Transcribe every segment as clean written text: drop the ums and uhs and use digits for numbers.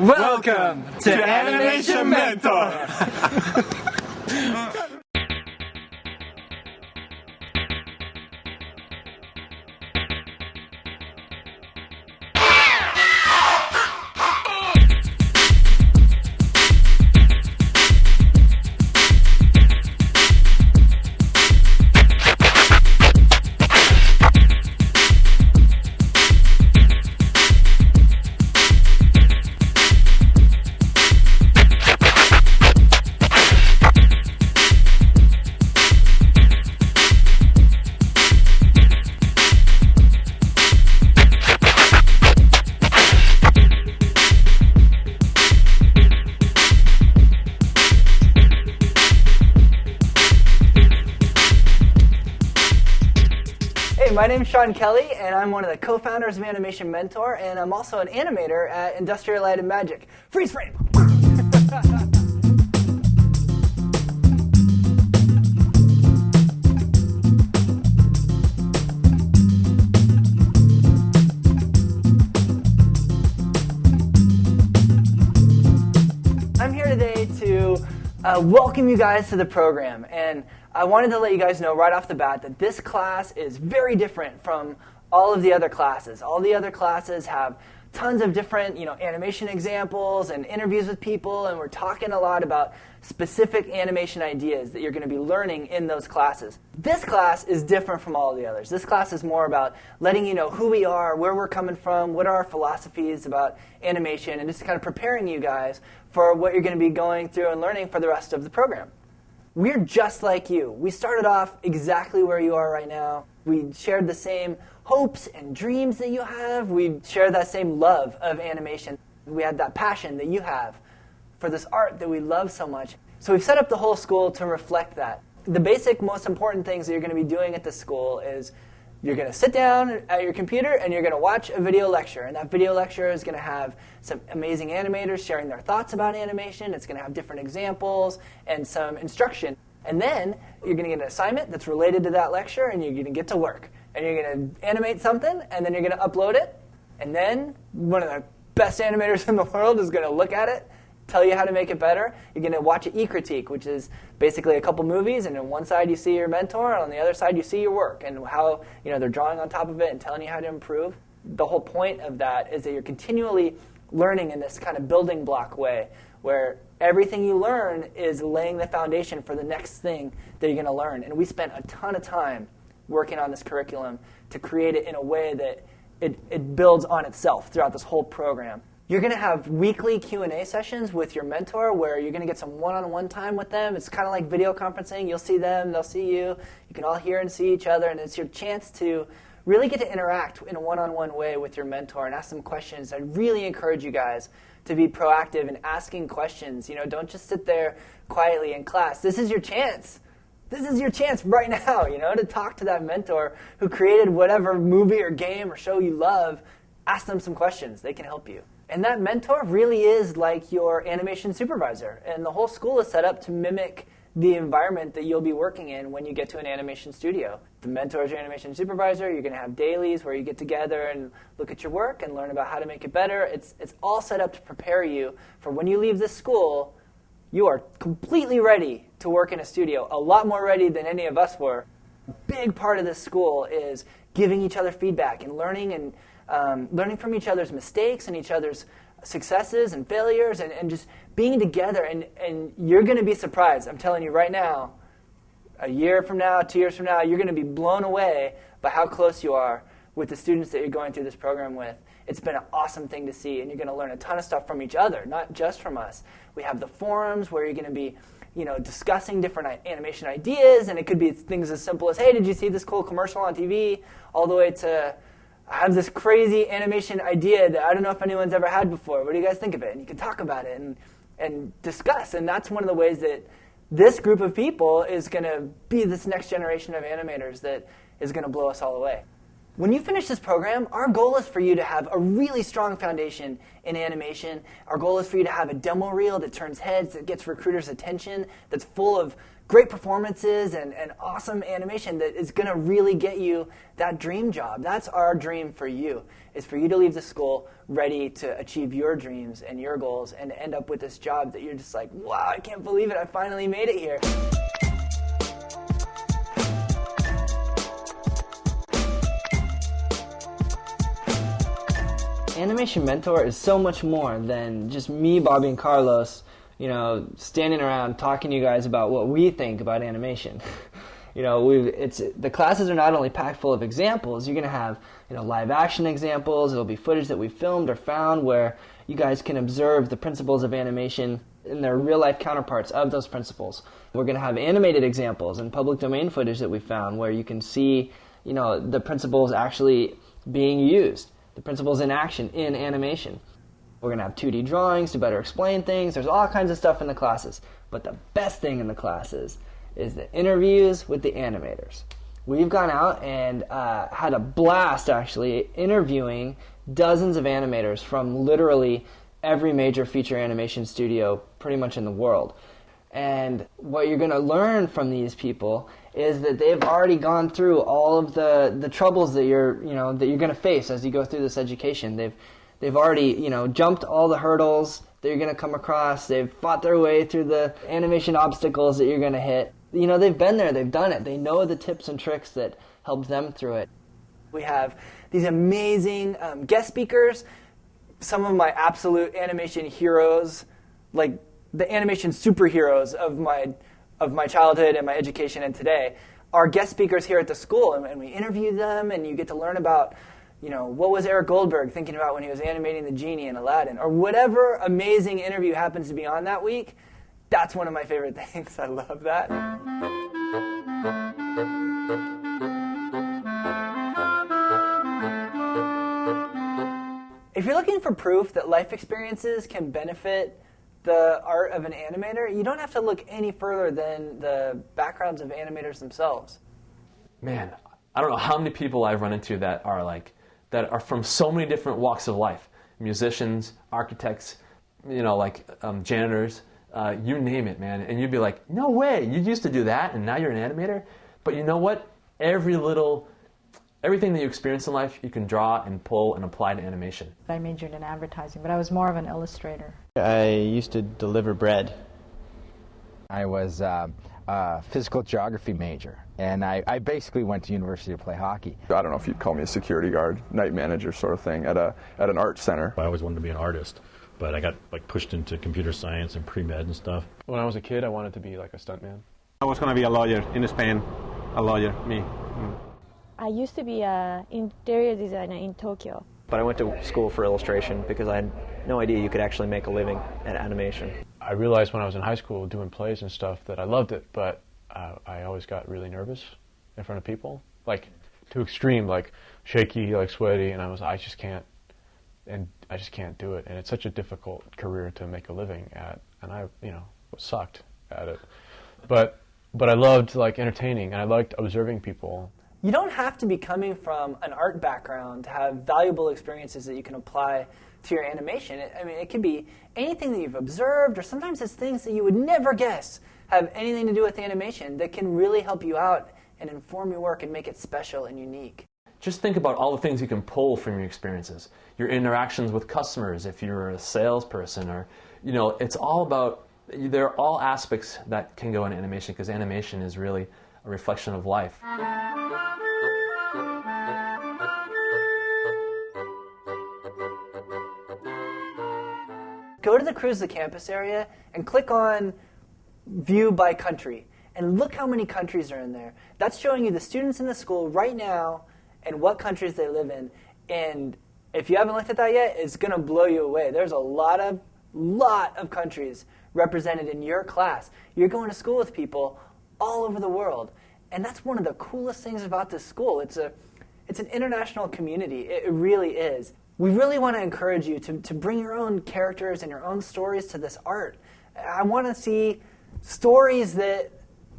Welcome to Animation Mentor! My name's Sean Kelly, and I'm one of the co-founders of Animation Mentor, and I'm also an animator at Industrial Light and Magic. Freeze frame! I'm here today to welcome you guys to the program, and I wanted to let you guys know right off the bat that this class is very different from all of the other classes. All the other classes have tons of different, animation examples and interviews with people, and we're talking a lot about specific animation ideas that you're going to be learning in those classes. This class is different from all of the others. This class is more about letting you know who we are, where we're coming from, what are our philosophies about animation, and just kind of preparing you guys for what you're going to be going through and learning for the rest of the program. We're just like you. We started off exactly where you are right now. We shared the same hopes and dreams that you have. We share that same love of animation. We had that passion that you have for this art that we love so much. So we've set up the whole school to reflect that. The basic, most important things that you're going to be doing at the school is you're going to sit down at your computer and you're going to watch a video lecture. And that video lecture is going to have some amazing animators sharing their thoughts about animation. It's going to have different examples and some instruction. And then you're going to get an assignment that's related to that lecture, and you're going to get to work. And you're going to animate something, and then you're going to upload it. And then one of the best animators in the world is going to look at it, tell you how to make it better. You're going to watch an e-critique, which is basically a couple movies, and on one side you see your mentor, and on the other side you see your work and how they're drawing on top of it and telling you how to improve. The whole point of that is that you're continually learning in this kind of building block way, where everything you learn is laying the foundation for the next thing that you're going to learn. And we spent a ton of time working on this curriculum to create it in a way that it builds on itself throughout this whole program. You're going to have weekly Q&A sessions with your mentor where you're going to get some one-on-one time with them. It's kind of like video conferencing. You'll see them, they'll see you. You can all hear and see each other, and it's your chance to really get to interact in a one-on-one way with your mentor and ask them questions. I really encourage you guys to be proactive in asking questions. Don't just sit there quietly in class. This is your chance. This is your chance right now, to talk to that mentor who created whatever movie or game or show you love. Ask them some questions. They can help you. And that mentor really is like your animation supervisor. And the whole school is set up to mimic the environment that you'll be working in when you get to an animation studio. The mentor is your animation supervisor. You're going to have dailies where you get together and look at your work and learn about how to make it better. It's all set up to prepare you for when you leave this school, you are completely ready to work in a studio, a lot more ready than any of us were. A big part of this school is giving each other feedback and learning from each other's mistakes and each other's successes and failures and just being together. And you're going to be surprised. I'm telling you right now, a year from now, 2 years from now, you're going to be blown away by how close you are with the students that you're going through this program with. It's been an awesome thing to see, and you're going to learn a ton of stuff from each other, not just from us. We have the forums where you're going to be discussing different animation ideas, and it could be things as simple as, hey, did you see this cool commercial on TV, all the way to, I have this crazy animation idea that I don't know if anyone's ever had before. What do you guys think of it? And you can talk about it and discuss. And that's one of the ways that this group of people is going to be this next generation of animators that is going to blow us all away. When you finish this program, our goal is for you to have a really strong foundation in animation. Our goal is for you to have a demo reel that turns heads, that gets recruiters' attention, that's full of great performances and awesome animation that is going to really get you that dream job. That's our dream for you, is for you to leave the school ready to achieve your dreams and your goals and end up with this job that you're just like, wow, I can't believe it, I finally made it here. Animation Mentor is so much more than just me, Bobby, and Carlos, standing around talking to you guys about what we think about animation. The classes are not only packed full of examples. You're going to have, live action examples. It'll be footage that we filmed or found where you guys can observe the principles of animation and their real life counterparts of those principles. We're going to have animated examples and public domain footage that we found where you can see, the principles actually being used. The principles in action in animation. We're going to have 2D drawings to better explain things. There's all kinds of stuff in the classes. But the best thing in the classes is the interviews with the animators. We've gone out and had a blast, actually, interviewing dozens of animators from literally every major feature animation studio pretty much in the world. And what you're going to learn from these people is that they've already gone through all of the troubles that you're going to face as you go through this education. They've already jumped all the hurdles that you're going to come across. They've fought their way through the animation obstacles that you're going to hit. They've been there. They've done it. They know the tips and tricks that helped them through it. We have these amazing guest speakers. Some of my absolute animation heroes, like the animation superheroes of my childhood and my education and today, are guest speakers here at the school, and we interview them, and you get to learn about, what was Eric Goldberg thinking about when he was animating the genie in Aladdin, or whatever amazing interview happens to be on that week. That's one of my favorite things. I love that. If you're looking for proof that life experiences can benefit the art of an animator, you don't have to look any further than the backgrounds of animators themselves. Man, I don't know how many people I've run into that are from so many different walks of life. Musicians, architects, janitors, you name it, man. And you'd be like, no way, you used to do that and now you're an animator? But you know what? Everything that you experience in life, you can draw and pull and apply to animation. I majored in advertising, but I was more of an illustrator. I used to deliver bread. I was a physical geography major, and I basically went to university to play hockey. I don't know if you'd call me a security guard, night manager sort of thing at an art center. I always wanted to be an artist, but I got pushed into computer science and pre-med and stuff. When I was a kid, I wanted to be like a stuntman. I was going to be a lawyer in Spain. A lawyer, me. I used to be an interior designer in Tokyo. But I went to school for illustration because I had no idea you could actually make a living at animation. I realized when I was in high school doing plays and stuff that I loved it, but I always got really nervous in front of people, like to extreme, like shaky, like sweaty, and I just can't do it. And it's such a difficult career to make a living at, and I sucked at it. But I loved entertaining, and I liked observing people. You don't have to be coming from an art background to have valuable experiences that you can apply to your animation. It could be anything that you've observed, or sometimes it's things that you would never guess have anything to do with animation that can really help you out and inform your work and make it special and unique. Just think about all the things you can pull from your experiences. Your interactions with customers, if you're a salesperson, or, it's all about, there are all aspects that can go into animation, because animation is really a reflection of life. Go to the Cruise the Campus area and click on View by Country, and look how many countries are in there. That's showing you the students in the school right now and what countries they live in. And if you haven't looked at that yet, it's going to blow you away. There's a lot of countries represented in your class. You're going to school with people all over the world. And that's one of the coolest things about this school. It's an international community. It really is. We really want to encourage you to bring your own characters and your own stories to this art. I want to see stories that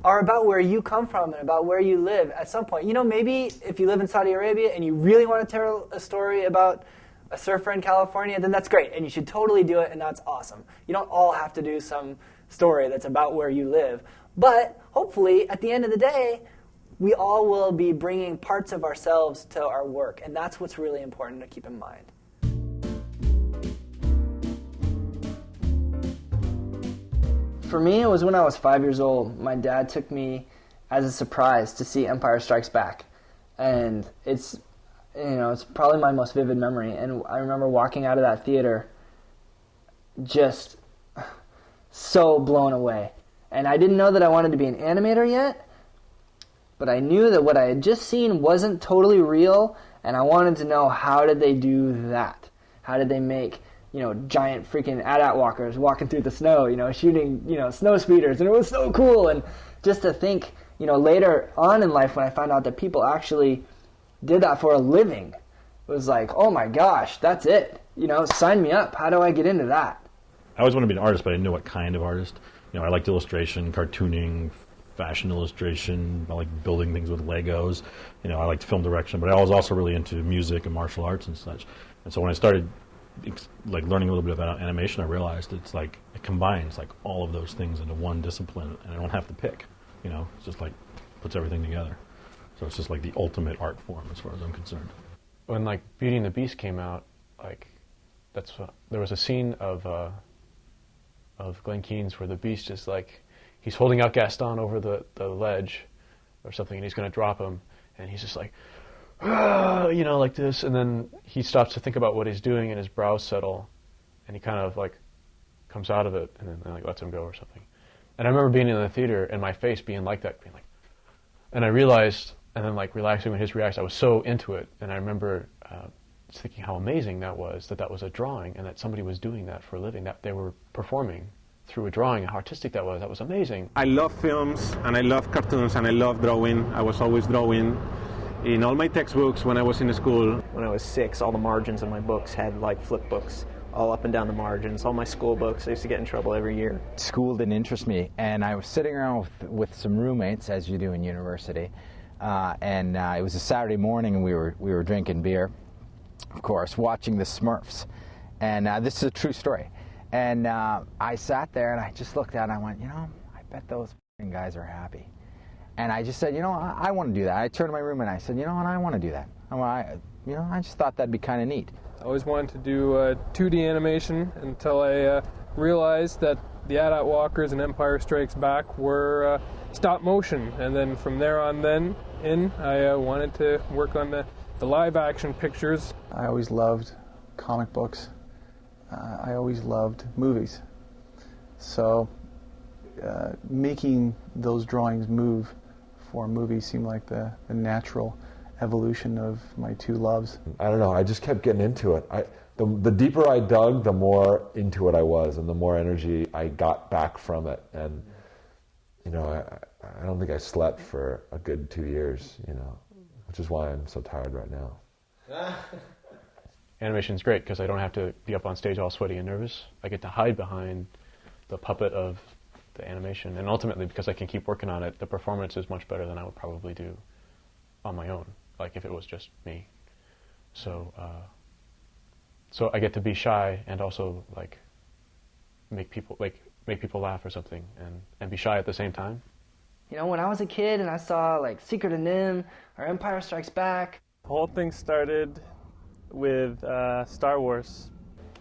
are about where you come from and about where you live at some point. You know, maybe if you live in Saudi Arabia and you really want to tell a story about a surfer in California, then that's great, and you should totally do it, and that's awesome. You don't all have to do some story that's about where you live. But hopefully, at the end of the day, we all will be bringing parts of ourselves to our work, and that's what's really important to keep in mind. For me, it was when I was 5 years old. My dad took me as a surprise to see Empire Strikes Back. And it's probably my most vivid memory. And I remember walking out of that theater just so blown away. And I didn't know that I wanted to be an animator yet, but I knew that what I had just seen wasn't totally real, and I wanted to know, how did they do that? How did they make, giant freaking AT-AT walkers walking through the snow, shooting, snow speeders, and it was so cool. And just to think, later on in life when I found out that people actually did that for a living, it was like, oh my gosh, that's it. Sign me up. How do I get into that? I always wanted to be an artist, but I didn't know what kind of artist. I liked illustration, cartooning, fashion illustration. I liked building things with Legos. I liked film direction, but I was also really into music and martial arts and such. And so when I started learning a little bit about animation, I realized it's like it combines all of those things into one discipline, and I don't have to pick. It's just puts everything together. So it's just the ultimate art form as far as I'm concerned. When Beauty and the Beast came out, there was a scene of Glenn Keane's where the Beast is he's holding out Gaston over the ledge or something, and he's going to drop him, and he's just like this, and then he stops to think about what he's doing, and his brows settle, and he kind of comes out of it, and then lets him go or something. And I remember being in the theater and my face being like that, and I realized, and then relaxing when his reaction, I was so into it, and I remember just thinking how amazing that was a drawing, and that somebody was doing that for a living, that they were performing through a drawing, how artistic that was. That was amazing. I love films, and I love cartoons, and I love drawing. I was always drawing. In all my textbooks when I was in school. When I was 6, all the margins in my books had flip books, all up and down the margins. All my school books, I used to get in trouble every year. School didn't interest me, and I was sitting around with some roommates, as you do in university, and it was a Saturday morning, and we were drinking beer, of course, watching the Smurfs. And this is a true story. And I sat there, and I just looked at it, and I went, I bet those guys are happy. And I just said, I want to do that. I turned to my room and I said, I want to do that. I just thought that'd be kind of neat. I always wanted to do 2D animation until I realized that the AT-AT walkers and Empire Strikes Back were stop motion. And then from there on I wanted to work on the live action pictures. I always loved comic books. I always loved movies. So making those drawings move for movies seemed like the natural evolution of my two loves. I don't know, I just kept getting into it. The deeper I dug, the more into it I was, and the more energy I got back from it. And I don't think I slept for a good 2 years, which is why I'm so tired right now. Animation's great because I don't have to be up on stage all sweaty and nervous. I get to hide behind the puppet of the animation, and ultimately, because I can keep working on it, the performance is much better than I would probably do on my own, if it was just me. So I get to be shy and also make people laugh or something, and be shy at the same time. When I was a kid and I saw Secret of Nim or Empire Strikes Back. The whole thing started with Star Wars.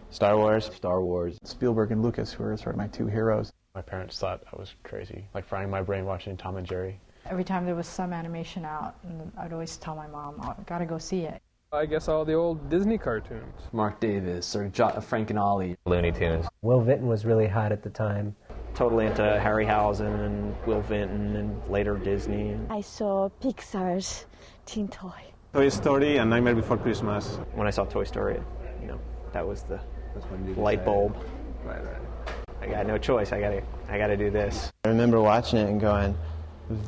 Star Wars. Spielberg and Lucas, who are sort of my two heroes. My parents thought I was crazy, frying my brain watching Tom and Jerry. Every time there was some animation out, I'd always tell my mom, I gotta go see it. I guess all the old Disney cartoons. Mark Davis or Frank and Ollie. Looney Tunes. Will Vinton was really hot at the time. Totally into Harryhausen and Will Vinton and later Disney. I saw Pixar's Teen Toy. Toy Story and Nightmare Before Christmas. When I saw Toy Story, that was the light bulb. Right. I got no choice. I gotta do this. I remember watching it and going,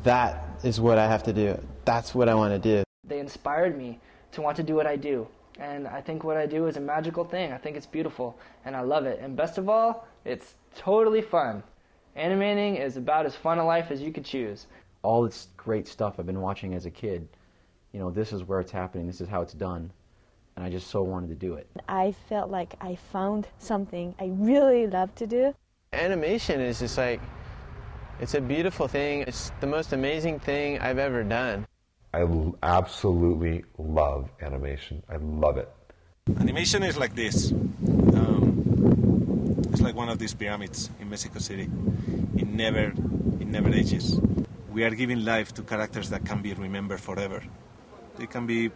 that is what I have to do. That's what I want to do. They inspired me to want to do what I do. And I think what I do is a magical thing. I think it's beautiful, and I love it. And best of all, it's totally fun. Animating is about as fun a life as you could choose. All this great stuff I've been watching as a kid, you know, this is where it's happening, this is how it's done, and I just so wanted to do it. I felt like I found something I really love to do. Animation is just like, it's a beautiful thing. It's the most amazing thing I've ever done. I absolutely love animation. I love it. Animation is like this. It's like one of these pyramids in Mexico City. It never ages. We are giving life to characters that can be remembered forever. They can be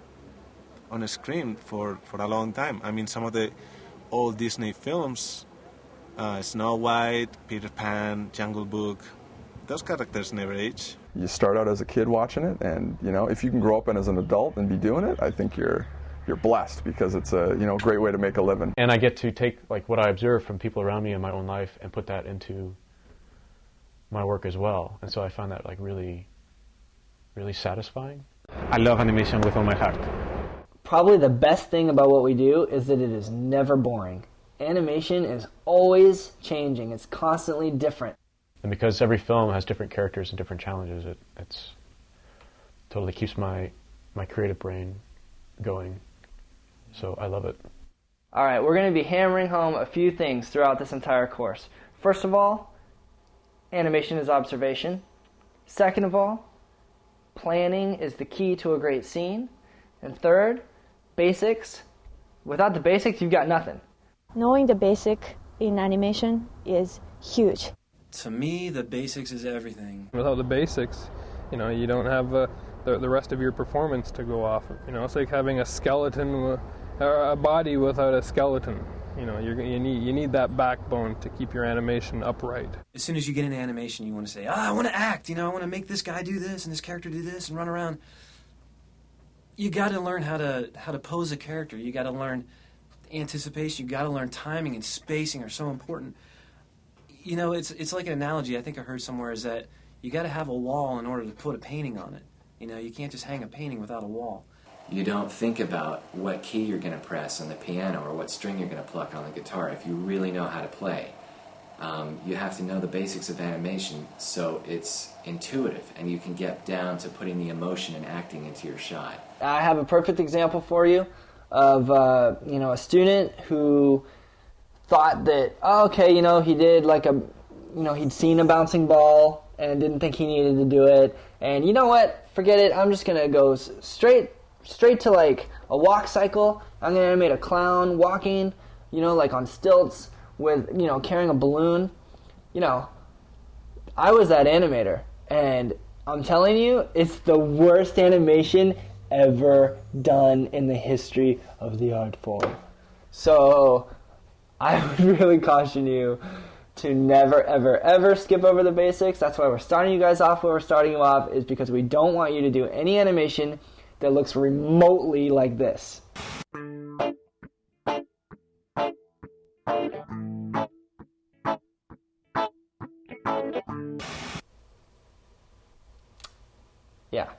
on a screen for a long time. I mean, some of the old Disney films, Snow White, Peter Pan, Jungle Book, those characters never age. You start out as a kid watching it, and you know, if you can grow up and as an adult and be doing it, I think you're blessed, because it's a great way to make a living. And I get to take like what I observe from people around me in my own life and put that into my work as well. And so I find that like really, really satisfying. I love animation with all my heart. Probably the best thing about what we do is that it is never boring. Animation is always changing. It's constantly different. And because every film has different characters and different challenges, it's totally keeps my creative brain going. So I love it. All right, we're going to be hammering home a few things throughout this entire course. First of all, animation is observation. Second of all, planning is the key to a great scene. And third, basics. Without the basics, you've got nothing. Knowing the basic in animation is huge. To me, the basics is everything. Without the basics, you know, you don't have the rest of your performance to go off of. You know, it's like having a skeleton, or a body without a skeleton. You know, you need that backbone to keep your animation upright. As soon as you get into animation, you want to say, I want to act. You know, I want to make this guy do this and this character do this and run around. You got to learn how to pose a character. You got to learn anticipation. You got to learn timing and spacing are so important. You know, it's like an analogy I think I heard somewhere, is that you got to have a wall in order to put a painting on it. You know, you can't just hang a painting without a wall. You don't think about what key you're going to press on the piano or what string you're going to pluck on the guitar if you really know how to play. You have to know the basics of animation so it's intuitive and you can get down to putting the emotion and acting into your shot. I have a perfect example for you of a student who thought that, he did like he'd seen a bouncing ball and didn't think he needed to do it, and you know what, forget it, I'm just gonna go straight to like a walk cycle. I'm gonna animate a clown walking, like on stilts with, carrying a balloon. I was that animator, and I'm telling you, it's the worst animation ever done in the history of the art form. So I would really caution you to never, ever, ever skip over the basics. That's why we're starting you guys off where we're starting you off, is because we don't want you to do any animation that looks remotely like this. Yeah.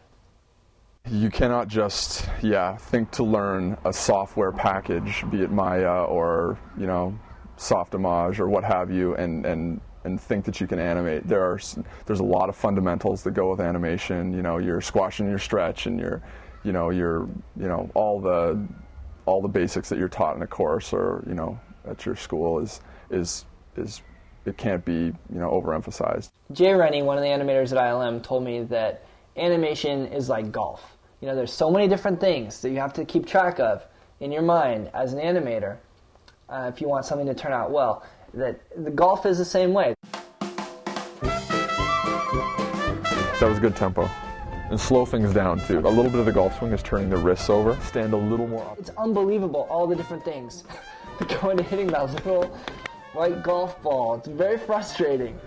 You cannot just, think to learn a software package, be it Maya or, Softimage or what have you, and think that you can animate. There's a lot of fundamentals that go with animation. Your squash and your stretch and your all the basics that you're taught in a course or at your school is it can't be overemphasized. Jay Rennie, one of the animators at ILM, told me that animation is like golf. There's so many different things that you have to keep track of in your mind as an animator if you want something to turn out well. That the golf is the same way. That was good tempo. And slow things down too. A little bit of the golf swing is turning the wrists over. Stand a little more up. It's unbelievable, all the different things that go into hitting that little white golf ball. It's very frustrating.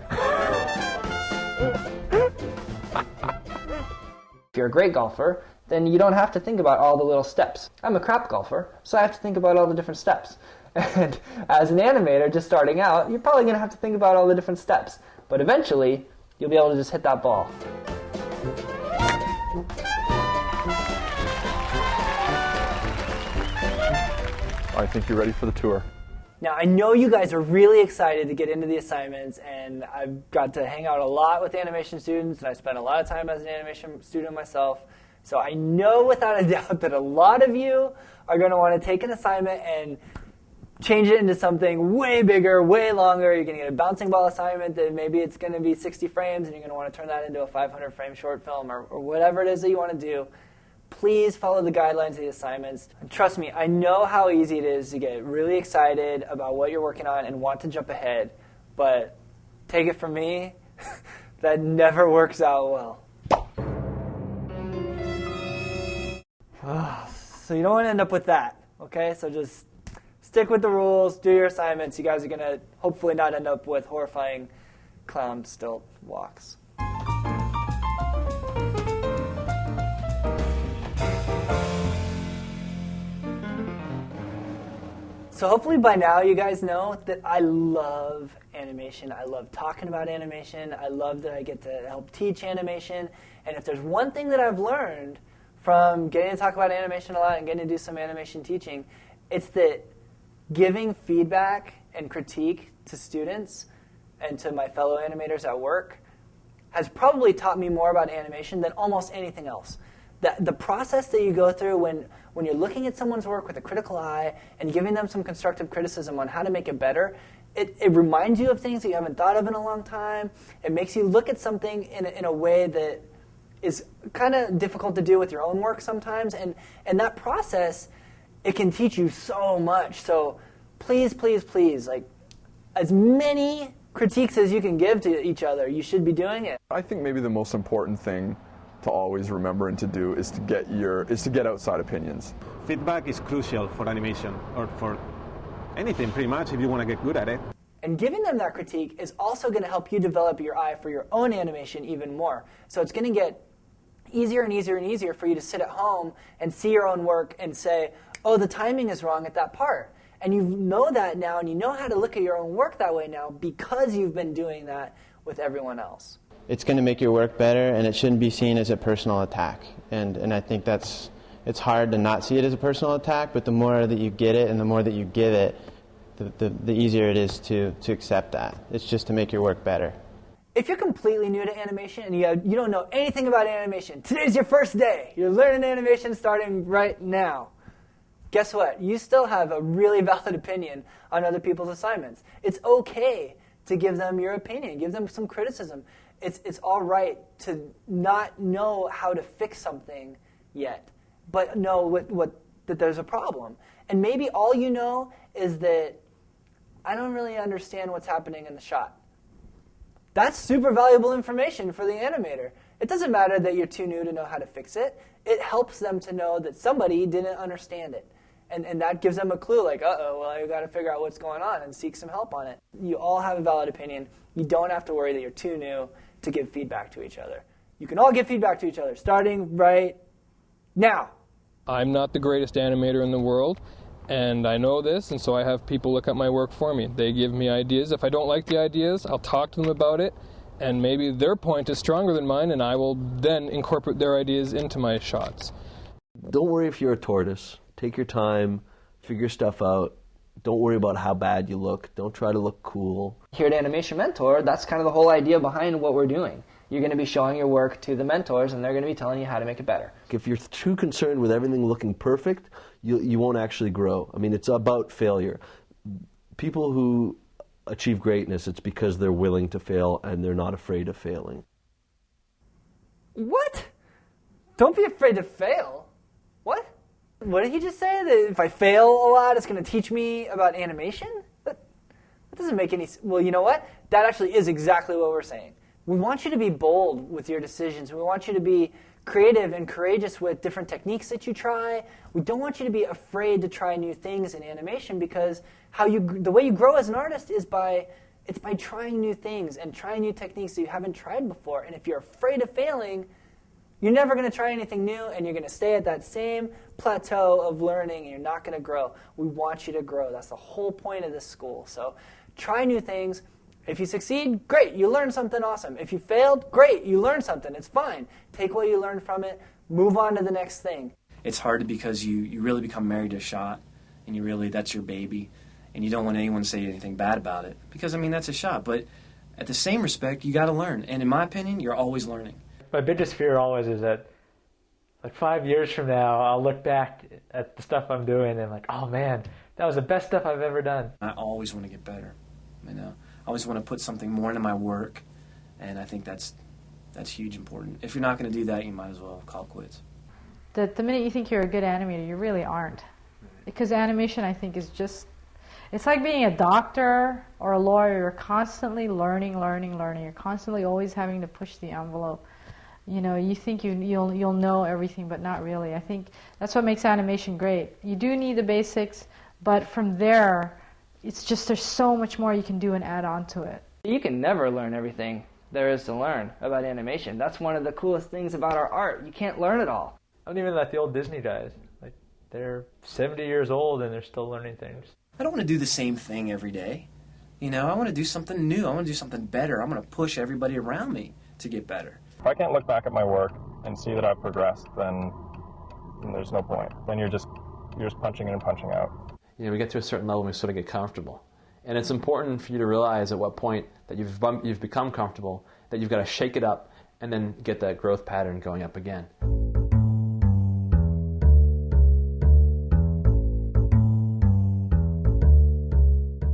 If you're a great golfer, then you don't have to think about all the little steps. I'm a crap golfer, so I have to think about all the different steps. And as an animator just starting out, you're probably going to have to think about all the different steps. But eventually, you'll be able to just hit that ball. I think you're ready for the tour. Now, I know you guys are really excited to get into the assignments, and I've got to hang out a lot with animation students, and I spent a lot of time as an animation student myself. So I know without a doubt that a lot of you are going to want to take an assignment and change it into something way bigger, way longer. You're going to get a bouncing ball assignment that maybe it's going to be 60 frames, and you're going to want to turn that into a 500-frame short film or whatever it is that you want to do. Please follow the guidelines of the assignments. And trust me, I know how easy it is to get really excited about what you're working on and want to jump ahead, but take it from me, that never works out well. So you don't want to end up with that, okay? So just stick with the rules, do your assignments. You guys are going to hopefully not end up with horrifying clown stilt walks. So hopefully by now you guys know that I love animation. I love talking about animation. I love that I get to help teach animation. And if there's one thing that I've learned from getting to talk about animation a lot and getting to do some animation teaching, it's that giving feedback and critique to students and to my fellow animators at work has probably taught me more about animation than almost anything else. The process that you go through when you're looking at someone's work with a critical eye and giving them some constructive criticism on how to make it better, it reminds you of things that you haven't thought of in a long time. It makes you look at something in a way that is kind of difficult to do with your own work sometimes. And that process, it can teach you so much. So please, please, please, like, as many critiques as you can give to each other, you should be doing it. I think maybe the most important thing to always remember and to do is to get outside opinions. Feedback is crucial for animation, or for anything pretty much if you want to get good at it. And giving them that critique is also going to help you develop your eye for your own animation even more. So it's going to get easier and easier and easier for you to sit at home and see your own work and say, oh, the timing is wrong at that part. And you know that now, and you know how to look at your own work that way now because you've been doing that with everyone else. It's going to make your work better, and it shouldn't be seen as a personal attack. And I think it's hard to not see it as a personal attack, but the more that you get it and the more that you give it, the easier it is to accept that. It's just to make your work better. If you're completely new to animation and you don't know anything about animation, today's your first day. You're learning animation starting right now. Guess what? You still have a really valid opinion on other people's assignments. It's okay to give them your opinion, give them some criticism. It's all right to not know how to fix something yet, but know that there's a problem. And maybe all you know is that I don't really understand what's happening in the shot. That's super valuable information for the animator. It doesn't matter that you're too new to know how to fix it. It helps them to know that somebody didn't understand it. And that gives them a clue, like, uh-oh, well, I've got to figure out what's going on and seek some help on it. You all have a valid opinion. You don't have to worry that you're too new to give feedback to each other. You can all give feedback to each other, starting right now. I'm not the greatest animator in the world, and I know this, and so I have people look at my work for me. They give me ideas. If I don't like the ideas, I'll talk to them about it, and maybe their point is stronger than mine, and I will then incorporate their ideas into my shots. Don't worry if you're a tortoise. Take your time, figure stuff out. Don't worry about how bad you look. Don't try to look cool. Here at Animation Mentor, that's kind of the whole idea behind what we're doing. You're going to be showing your work to the mentors, and they're going to be telling you how to make it better. If you're too concerned with everything looking perfect, you won't actually grow. I mean, it's about failure. People who achieve greatness, it's because they're willing to fail and they're not afraid of failing. What? Don't be afraid to fail? What? What did he just say? That if I fail a lot, it's going to teach me about animation? That doesn't make any sense. Well, you know what? That actually is exactly what we're saying. We want you to be bold with your decisions. We want you to be creative and courageous with different techniques that you try. We don't want you to be afraid to try new things in animation, because the way you grow as an artist is by trying new things and trying new techniques that you haven't tried before. And if you're afraid of failing, you're never going to try anything new, and you're going to stay at that same plateau of learning, and you're not going to grow. We want you to grow. That's the whole point of this school. So try new things. If you succeed, great, you learned something awesome. If you failed, great, you learned something. It's fine. Take what you learned from it, move on to the next thing. It's hard because you really become married to a shot, and that's your baby. and you don't want anyone to say anything bad about it, because I mean that's a shot. But at the same respect, you got to learn, and in my opinion, you're always learning. My biggest fear always is that, like 5 years from now, I'll look back at the stuff I'm doing and like, oh man, that was the best stuff I've ever done. I always want to get better. You know, I always want to put something more into my work, and I think that's huge important. If you're not going to do that, you might as well call quits. The minute you think you're a good animator, you really aren't. Because animation, I think, is just, it's like being a doctor or a lawyer. You're constantly learning. You're constantly always having to push the envelope. You know, you think you'll know everything, but not really. I think that's what makes animation great. You do need the basics, but from there, it's just there's so much more you can do and add on to it. You can never learn everything there is to learn about animation. That's one of the coolest things about our art. You can't learn it all. I don't even like the old Disney guys. Like, they're 70 years old and they're still learning things. I don't want to do the same thing every day. You know, I want to do something new. I want to do something better. I'm going to push everybody around me to get better. If I can't look back at my work and see that I've progressed, then there's no point. Then you're just punching in and punching out. You know, we get to a certain level and we sort of get comfortable. And it's important for you to realize at what point that you've become comfortable, that you've got to shake it up and then get that growth pattern going up again.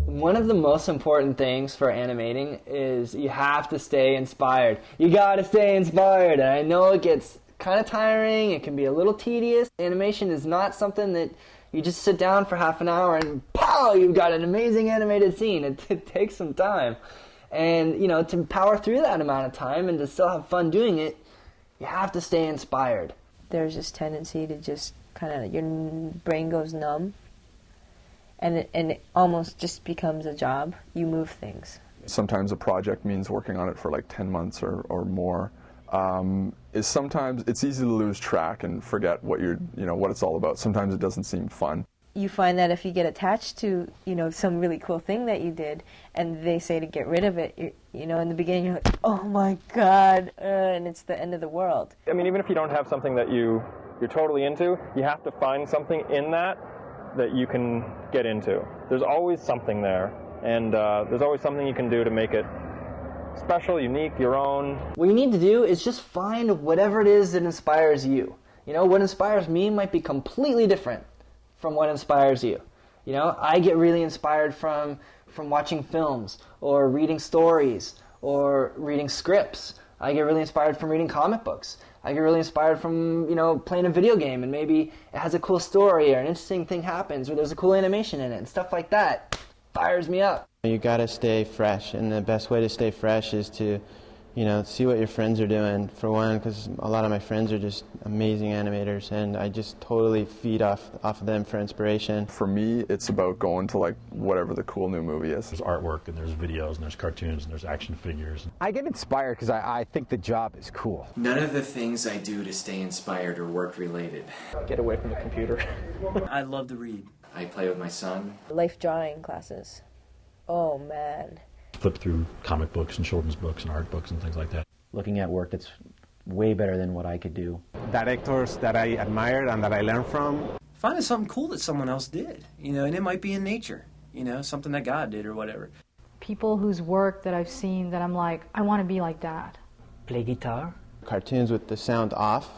One of the most important things for animating is you have to stay inspired. You gotta stay inspired. And I know it gets kind of tiring, it can be a little tedious. Animation is not something that you just sit down for half an hour and pow, you've got an amazing animated scene. It takes some time. And, you know, to power through that amount of time and to still have fun doing it, you have to stay inspired. There's this tendency to just kind of, your brain goes numb. And it almost just becomes a job. You move things. Sometimes a project means working on it for like 10 months or more. Sometimes it's easy to lose track and forget what what it's all about. Sometimes it doesn't seem fun. You find that if you get attached to, some really cool thing that you did, and they say to get rid of it, in the beginning you're like, oh my God, and it's the end of the world. I mean, even if you don't have something that you're totally into, you have to find something in that you can get into. There's always something there, and there's always something you can do to make it special, unique, your own. What you need to do is just find whatever it is that inspires you. What inspires me might be completely different from what inspires you. I get really inspired from watching films or reading stories or reading scripts. I get really inspired from reading comic books. I get really inspired from, playing a video game and maybe it has a cool story or an interesting thing happens or there's a cool animation in it and stuff like that. Fires me up. You gotta stay fresh, and the best way to stay fresh is to, see what your friends are doing, for one, because a lot of my friends are just amazing animators, and I just totally feed off of them for inspiration. For me, it's about going to like whatever the cool new movie is. There's artwork, and there's videos, and there's cartoons, and there's action figures. I get inspired because I think the job is cool. None of the things I do to stay inspired are work-related. Get away from the computer. I love to read. I play with my son. Life drawing classes. Oh, man. Flip through comic books and children's books and art books and things like that. Looking at work that's way better than what I could do. Directors that I admire and that I learn from. Finding something cool that someone else did, and it might be in nature, something that God did or whatever. People whose work that I've seen that I'm like, I want to be like that. Play guitar. Cartoons with the sound off.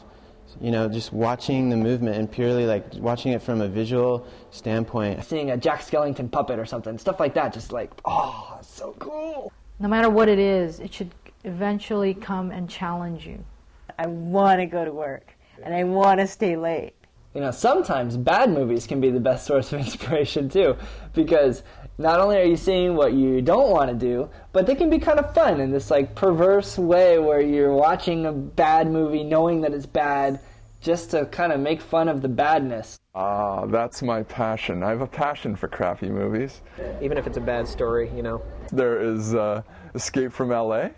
Just watching the movement and purely like watching it from a visual standpoint. Seeing a Jack Skellington puppet or something, stuff like that, just like, oh, it's so cool. No matter what it is, it should eventually come and challenge you. I want to go to work, and I want to stay late. Sometimes bad movies can be the best source of inspiration too, because not only are you seeing what you don't want to do, but they can be kind of fun in this like perverse way where you're watching a bad movie knowing that it's bad just to kind of make fun of the badness. That's my passion. I have a passion for crappy movies. Even if it's a bad story, There is Escape from L.A.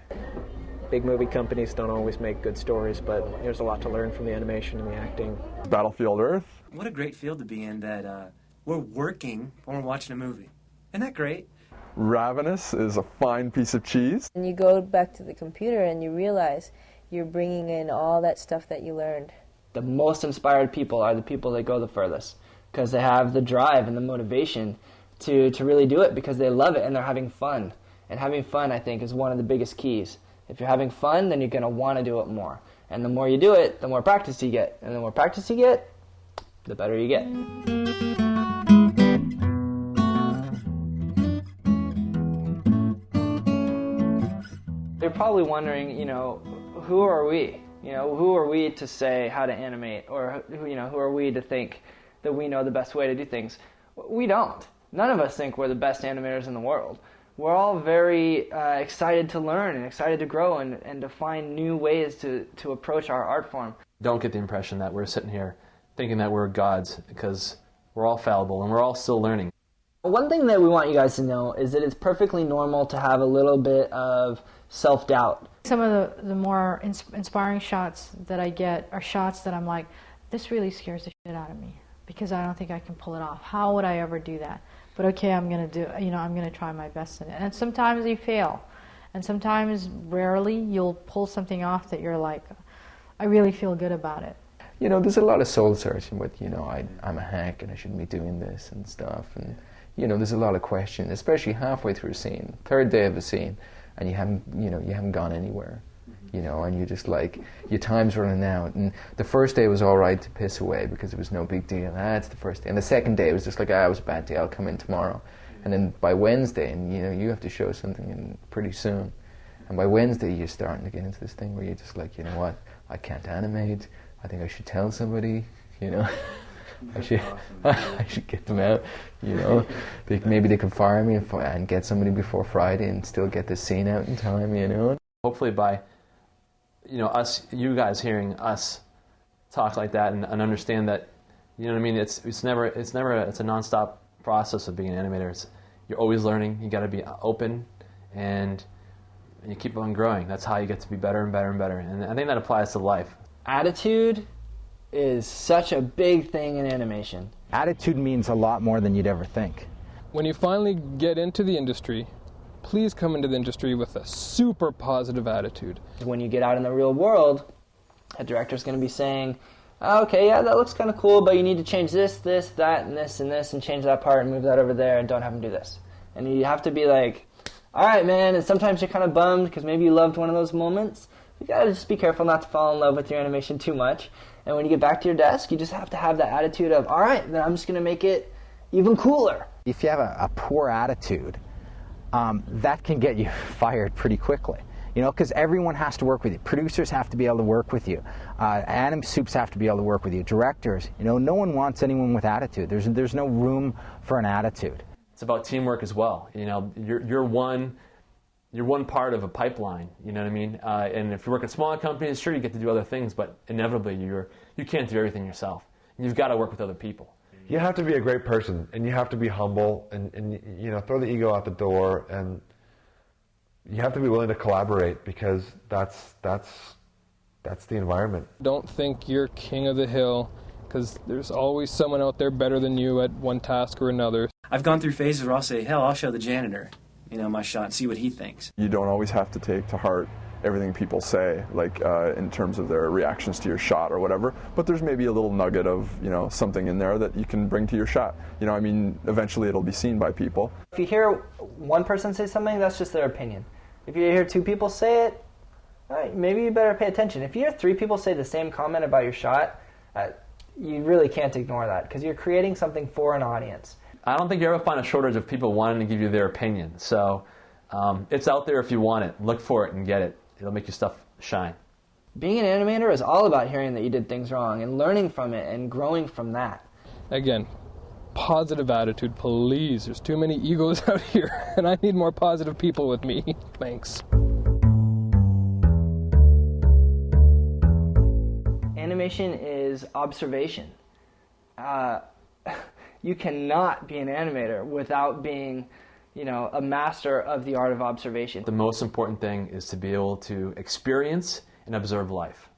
Big movie companies don't always make good stories, but there's a lot to learn from the animation and the acting. Battlefield Earth. What a great field to be in that we're working when we're watching a movie. Isn't that great? Ravenous is a fine piece of cheese. And you go back to the computer and you realize you're bringing in all that stuff that you learned. The most inspired people are the people that go the furthest because they have the drive and the motivation to really do it because they love it and they're having fun. And having fun, I think, is one of the biggest keys. If you're having fun, then you're going to want to do it more. And the more you do it, the more practice you get. And the more practice you get, the better you get. They're probably wondering, who are we? Who are we to say how to animate? Or, who are we to think that we know the best way to do things? We don't. None of us think we're the best animators in the world. We're all very excited to learn and excited to grow and to find new ways to approach our art form. Don't get the impression that we're sitting here thinking that we're gods, because we're all fallible and we're all still learning. One thing that we want you guys to know is that it's perfectly normal to have a little bit of self-doubt. Some of the more inspiring shots that I get are shots that I'm like, this really scares the shit out of me because I don't think I can pull it off. How would I ever do that? But okay, I'm going to do, I'm going to try my best in it. And sometimes you fail. And sometimes, rarely, you'll pull something off that you're like, I really feel good about it. There's a lot of soul searching with, I'm a hack and I shouldn't be doing this and stuff. And, there's a lot of questions, especially halfway through a scene, third day of a scene, and you haven't gone anywhere. And you're just like, your time's running out. And the first day was all right to piss away because it was no big deal. It's the first day. And the second day it was just like, it was a bad day, I'll come in tomorrow. And then by Wednesday, and you have to show something pretty soon. And by Wednesday you're starting to get into this thing where you're just like, you know what, I can't animate. I think I should tell somebody, I should get them out, Maybe they can fire me and get somebody before Friday and still get the scene out in time, Hopefully by you guys hearing us talk like that and understand that, it's a nonstop process of being an animator. You're always learning. You got to be open, and you keep on growing. That's how you get to be better and better and better. And I think that applies to life. Attitude is such a big thing in animation. Attitude means a lot more than you'd ever think. When you finally get into the industry, please come into the industry with a super positive attitude. When you get out in the real world, a director's going to be saying, okay, yeah, that looks kind of cool, but you need to change this, that, and this, and change that part and move that over there and don't have them do this. And you have to be like, all right, man, and sometimes you're kind of bummed because maybe you loved one of those moments. You got to just be careful not to fall in love with your animation too much. And when you get back to your desk, you just have to have that attitude of, all right, then I'm just going to make it even cooler. If you have a poor attitude, that can get you fired pretty quickly. Because everyone has to work with you. Producers have to be able to work with you. Anim soups have to be able to work with you. Directors, no one wants anyone with attitude. There's no room for an attitude. It's about teamwork as well. You're one part of a pipeline. You know what I mean? And if you work at smaller companies, sure, you get to do other things, but inevitably you can't do everything yourself. You've got to work with other people. You have to be a great person, and you have to be humble, and throw the ego out the door, and you have to be willing to collaborate because that's the environment. Don't think you're king of the hill, because there's always someone out there better than you at one task or another. I've gone through phases where I'll say, hell, I'll show the janitor, my shot and see what he thinks. You don't always have to take to heart everything people say, like in terms of their reactions to your shot or whatever, but there's maybe a little nugget of, something in there that you can bring to your shot. Eventually it'll be seen by people. If you hear one person say something, that's just their opinion. If you hear two people say it, all right, maybe you better pay attention. If you hear three people say the same comment about your shot, you really can't ignore that because you're creating something for an audience. I don't think you ever find a shortage of people wanting to give you their opinion. So it's out there if you want it. Look for it and get it. It'll make your stuff shine. Being an animator is all about hearing that you did things wrong and learning from it and growing from that. Again, positive attitude, please. There's too many egos out here, and I need more positive people with me. Thanks. Animation is observation. You cannot be an animator without being, a master of the art of observation. The most important thing is to be able to experience and observe life.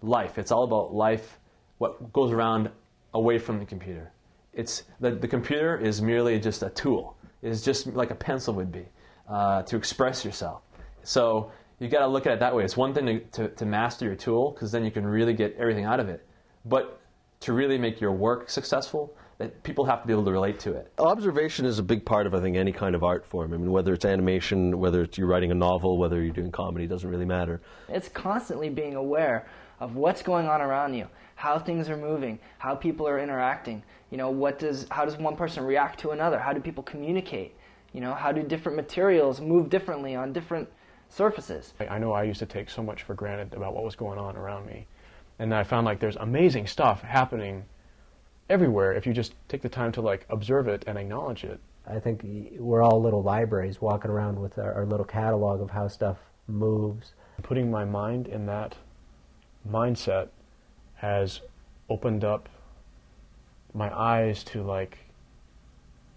It's all about life, what goes around away from the computer. It's the computer is merely just a tool. It's just like a pencil would be to express yourself. So you got to look at it that way. It's one thing to master your tool because then you can really get everything out of it. But to really make your work successful, that people have to be able to relate to it. Observation is a big part of, I think, any kind of art form. I mean, whether it's animation, whether it's you're writing a novel, whether you're doing comedy, doesn't really matter. It's constantly being aware of what's going on around you, how things are moving, how people are interacting. You know, how does one person react to another? How do people communicate? You know, how do different materials move differently on different surfaces? I know I used to take so much for granted about what was going on around me. And I found like there's amazing stuff happening everywhere if you just take the time to like observe it and acknowledge it. I think we're all little libraries walking around with our little catalog of how stuff moves. Putting my mind in that mindset has opened up my eyes to like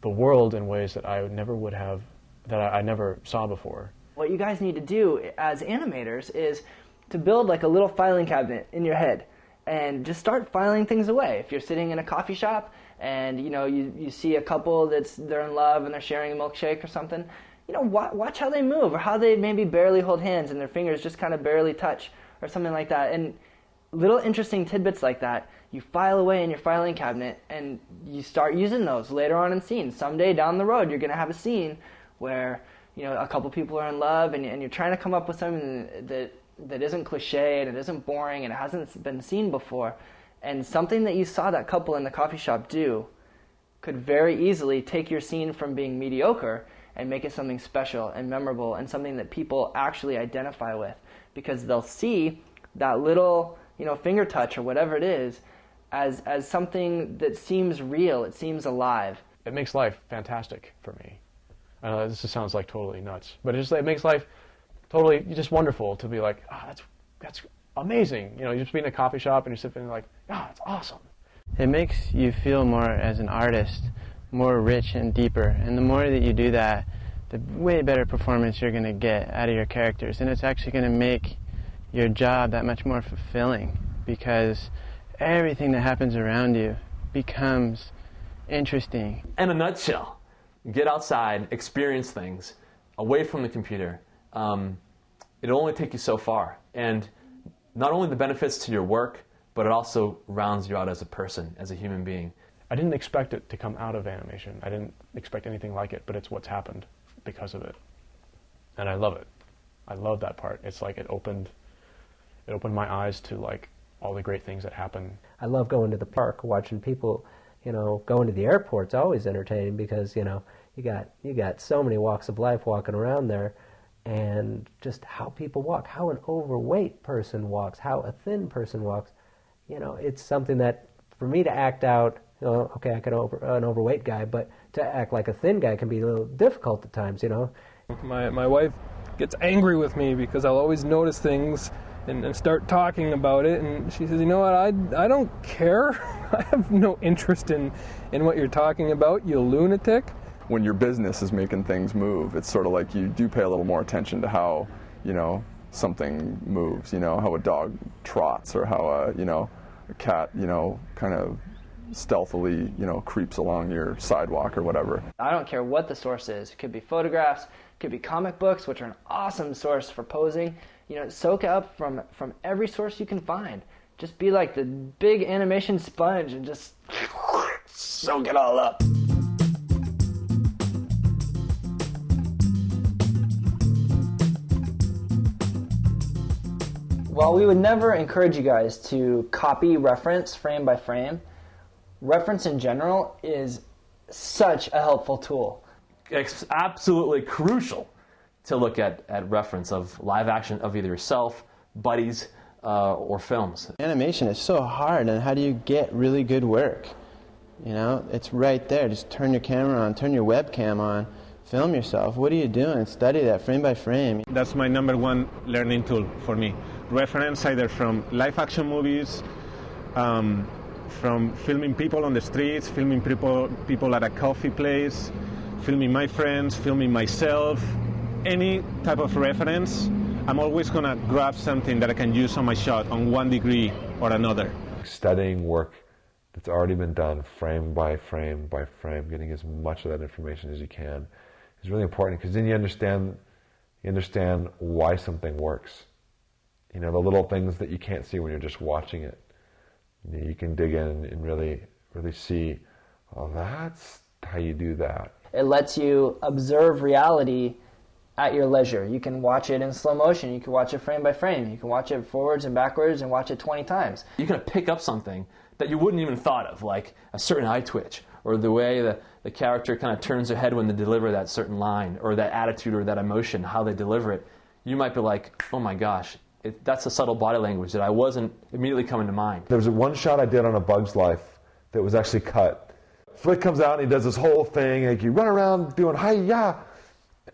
the world in ways that I never would have, that I never saw before. What you guys need to do as animators is to build like a little filing cabinet in your head and just start filing things away. If you're sitting in a coffee shop and you know you see a couple they're in love and they're sharing a milkshake or something, you know, watch how they move or how they maybe barely hold hands and their fingers just kind of barely touch or something like that. And little interesting tidbits like that, you file away in your filing cabinet and you start using those later on in scenes. Someday down the road you're going to have a scene where, you know, a couple people are in love and you're trying to come up with something that isn't cliche and it isn't boring and it hasn't been seen before. And something that you saw that couple in the coffee shop do could very easily take your scene from being mediocre and make it something special and memorable and something that people actually identify with, because they'll see that little, you know, finger touch or whatever it is as something that seems real, it seems alive. It makes life fantastic for me. I know this just sounds like totally nuts, but it makes life totally just wonderful to be like, that's amazing. You know, you just be in a coffee shop and you're sitting there like, it's awesome. It makes you feel more as an artist, more rich and deeper. And the more that you do that, the way better performance you're going to get out of your characters. And it's actually going to make your job that much more fulfilling, because everything that happens around you becomes interesting. In a nutshell, get outside, experience things, away from the computer. It'll only take you so far. And not only the benefits to your work, but it also rounds you out as a person, as a human being. I didn't expect it to come out of animation. I didn't expect anything like it, but it's what's happened because of it. And I love it. I love that part. It's like it opened my eyes to like all the great things that happen. I love going to the park, watching people, you know, going to the airport's always entertaining, because, you know, you got so many walks of life walking around there, and just how people walk, how an overweight person walks, how a thin person walks. You know, it's something that for me to act out, you know, okay, I can an overweight guy, but to act like a thin guy can be a little difficult at times, you know. My wife gets angry with me because I'll always notice things and start talking about it, and she says, you know what, I don't care. I have no interest in what you're talking about, you lunatic. When your business is making things move, it's sort of like you do pay a little more attention to how, you know, something moves, you know, how a dog trots or how you know, a cat, you know, kind of stealthily, you know, creeps along your sidewalk or whatever. I don't care what the source is. It could be photographs, it could be comic books, which are an awesome source for posing. You know, soak up from every source you can find. Just be like the big animation sponge and just soak it all up. While we would never encourage you guys to copy reference frame by frame, reference in general is such a helpful tool. It's absolutely crucial to look at reference of live action of either yourself, buddies, or films. Animation is so hard, and how do you get really good work? You know, it's right there. Just turn your camera on, turn your webcam on, film yourself. What are you doing? Study that frame by frame. That's my number one learning tool for me. Reference either from live action movies, from filming people on the streets, filming people at a coffee place, filming my friends, filming myself. Any type of reference, I'm always going to grab something that I can use on my shot on one degree or another. Studying work that's already been done frame by frame by frame, getting as much of that information as you can is really important, because then you understand why something works. You know, the little things that you can't see when you're just watching it. You can dig in and really see well, that's how you do that. It lets you observe reality at your leisure. You can watch it in slow motion. You can watch it frame by frame. You can watch it forwards and backwards and watch it 20 times. You can pick up something that you wouldn't even thought of, like a certain eye twitch, or the way the character kind of turns their head when they deliver that certain line, or that attitude or that emotion, how they deliver it. You might be like, oh my gosh, that's a subtle body language that I wasn't immediately coming to mind. There was one shot I did on A Bug's Life that was actually cut. Flick comes out and he does this whole thing, like you run around doing hi-ya,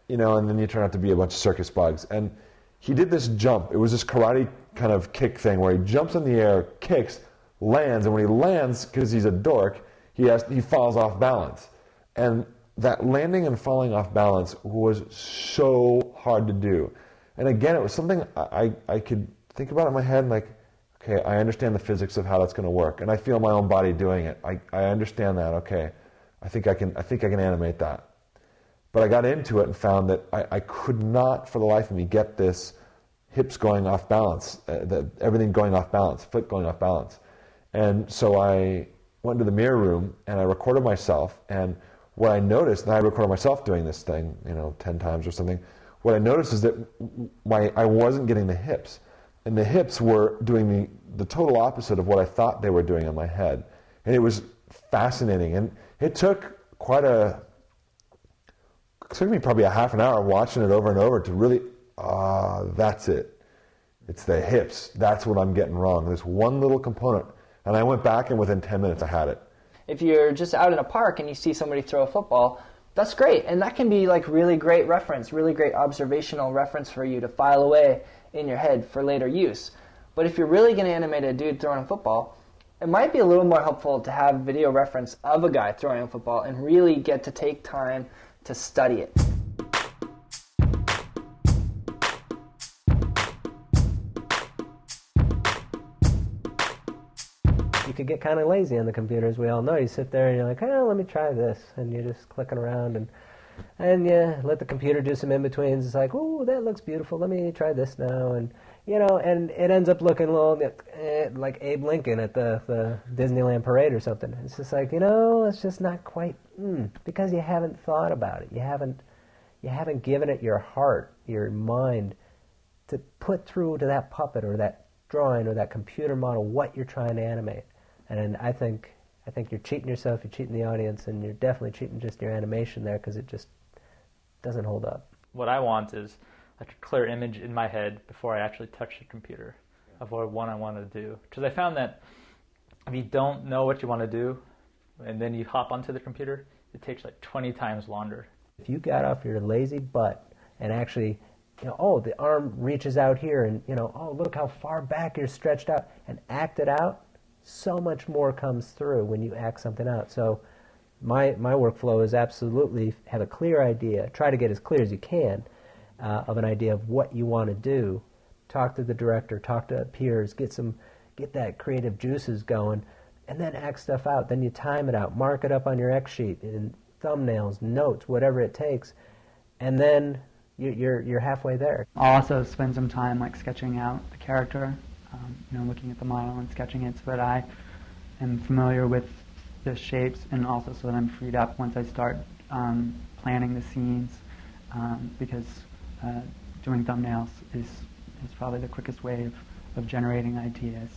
you know, and then you turn out to be a bunch of circus bugs. And he did this jump. It was this karate kind of kick thing where he jumps in the air, kicks, lands, and when he lands, because he's a dork, he falls off balance. And that landing and falling off balance was so hard to do. And again, it was something I could think about in my head, and like, okay, I understand the physics of how that's going to work, and I feel my own body doing it. I understand that. Okay, I think I can animate that. But I got into it and found that I could not, for the life of me, get this hips going off balance, everything going off balance, foot going off balance. And so I went to the mirror room and I recorded myself. And what I noticed, and I recorded myself doing this thing, 10 times or something. What I noticed is that I wasn't getting the hips. And the hips were doing the total opposite of what I thought they were doing in my head. And it was fascinating. And it took it took me probably a half an hour watching it over and over to really, that's it. It's the hips. That's what I'm getting wrong. This one little component. And I went back and within 10 minutes I had it. If you're just out in a park and you see somebody throw a football, that's great. And that can be like really great reference, really great observational reference for you to file away in your head for later use. But if you're really going to animate a dude throwing a football, it might be a little more helpful to have video reference of a guy throwing a football and really get to take time to study it. You could get kind of lazy on the computer, as we all know. You sit there and you're like, oh, let me try this. And you're just clicking around and you let the computer do some in-betweens. It's like, oh, that looks beautiful. Let me try this now. And, and it ends up looking a little like Abe Lincoln at the Disneyland parade or something. It's just like, it's just not quite, because you haven't thought about it. You haven't given it your heart, your mind, to put through to that puppet or that drawing or that computer model what you're trying to animate. And I think you're cheating yourself, you're cheating the audience, and you're definitely cheating just your animation there because it just doesn't hold up. What I want is like a clear image in my head before I actually touch the computer of what I want to do. Because I found that if you don't know what you want to do and then you hop onto the computer, it takes like 20 times longer. If you got off your lazy butt and actually, the arm reaches out here and, look how far back you're stretched out, and act it out, so much more comes through when you act something out. So my workflow is absolutely have a clear idea, try to get as clear as you can of an idea of what you want to do. Talk to the director, talk to peers, get that creative juices going, and then act stuff out. Then you time it out, mark it up on your X sheet, in thumbnails, notes, whatever it takes, and then you're halfway there. I'll also spend some time like sketching out the character, looking at the model and sketching it so that I am familiar with the shapes, and also so that I'm freed up once I start planning the scenes, because doing thumbnails is probably the quickest way of generating ideas.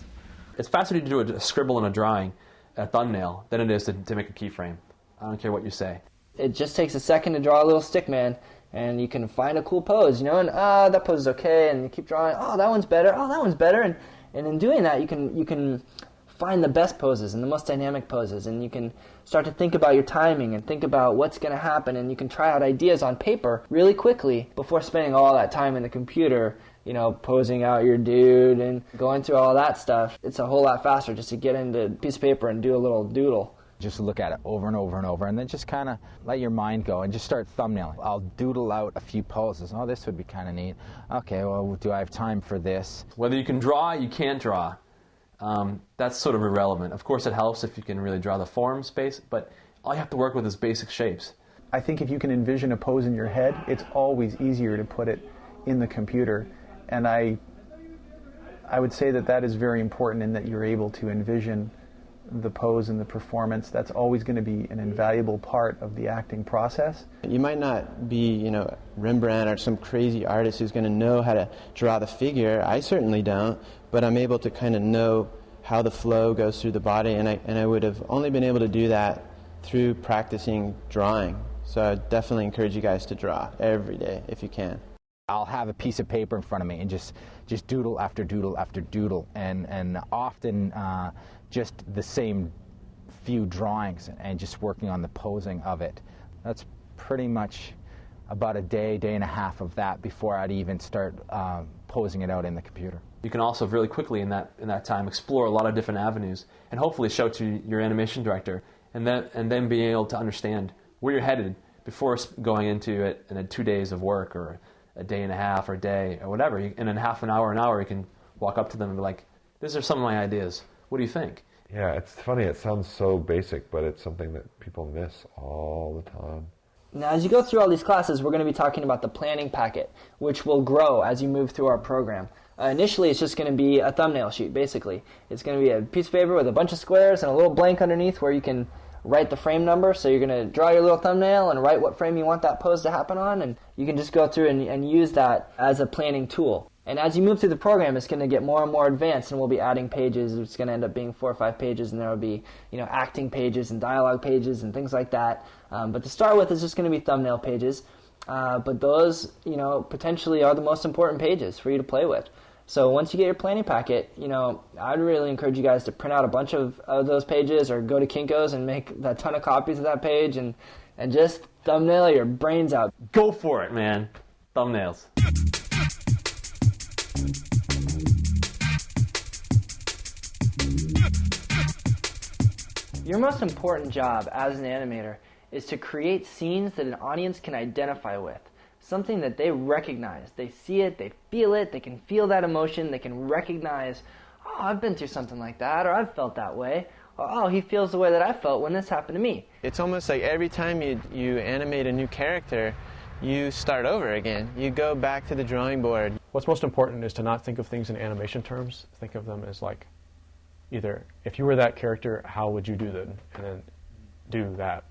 It's faster to do a scribble and a drawing, a thumbnail, than it is to make a keyframe. I don't care what you say. It just takes a second to draw a little stick man, and you can find a cool pose, and that pose is okay, and you keep drawing, that one's better, that one's better, and in doing that you can find the best poses and the most dynamic poses, and you can start to think about your timing and think about what's going to happen, and you can try out ideas on paper really quickly before spending all that time in the computer, posing out your dude and going through all that stuff. It's a whole lot faster just to get into a piece of paper and do a little doodle. Just look at it over and over and over, and then just kind of let your mind go and just start thumbnailing. I'll doodle out a few poses. Oh, this would be kind of neat. Okay, well, do I have time for this? Whether you can draw, you can't draw. That's sort of irrelevant. Of course, it helps if you can really draw the form space, but all you have to work with is basic shapes. I think if you can envision a pose in your head, it's always easier to put it in the computer. And I would say that is very important, in that you're able to envision the pose and the performance. That's always going to be an invaluable part of the acting process. You might not be, you know, Rembrandt or some crazy artist who's going to know how to draw the figure. I certainly don't, but I'm able to kind of know how the flow goes through the body, and I would have only been able to do that through practicing drawing. So I definitely encourage you guys to draw every day if you can. I'll have a piece of paper in front of me and just doodle after doodle after doodle, and often just the same few drawings, and just working on the posing of it. That's pretty much about a day and a half of that before I'd even start posing it out in the computer. You can also really quickly in that time explore a lot of different avenues and hopefully show to your animation director, and then being able to understand where you're headed before going into it in 2 days of work or a day and a half or a day or whatever. And in half an hour, you can walk up to them and be like, "These are some of my ideas. What do you think?" Yeah, it's funny. It sounds so basic, but it's something that people miss all the time. Now, as you go through all these classes, we're going to be talking about the planning packet, which will grow as you move through our program. Initially, it's just going to be a thumbnail sheet, basically. It's going to be a piece of paper with a bunch of squares and a little blank underneath where you can write the frame number. So you're going to draw your little thumbnail and write what frame you want that pose to happen on, and you can just go through and use that as a planning tool. And as you move through the program, it's going to get more and more advanced, and we'll be adding pages. It's going to end up being 4 or 5 pages, and there will be, you know, acting pages and dialogue pages and things like that. But to start with, it's just going to be thumbnail pages. But those, you know, potentially are the most important pages for you to play with. So once you get your planning packet, you know, I'd really encourage you guys to print out a bunch of those pages, or go to Kinko's and make a ton of copies of that page, and just thumbnail your brains out. Go for it, man. Thumbnails. Your most important job as an animator is to create scenes that an audience can identify with. Something that they recognize. They see it, they feel it, they can feel that emotion, they can recognize, oh, I've been through something like that, or I've felt that way, or oh, he feels the way that I felt when this happened to me. It's almost like every time you animate a new character, you start over again. You go back to the drawing board. What's most important is to not think of things in animation terms. Think of them as like, either if you were that character, how would you do that, and then do that.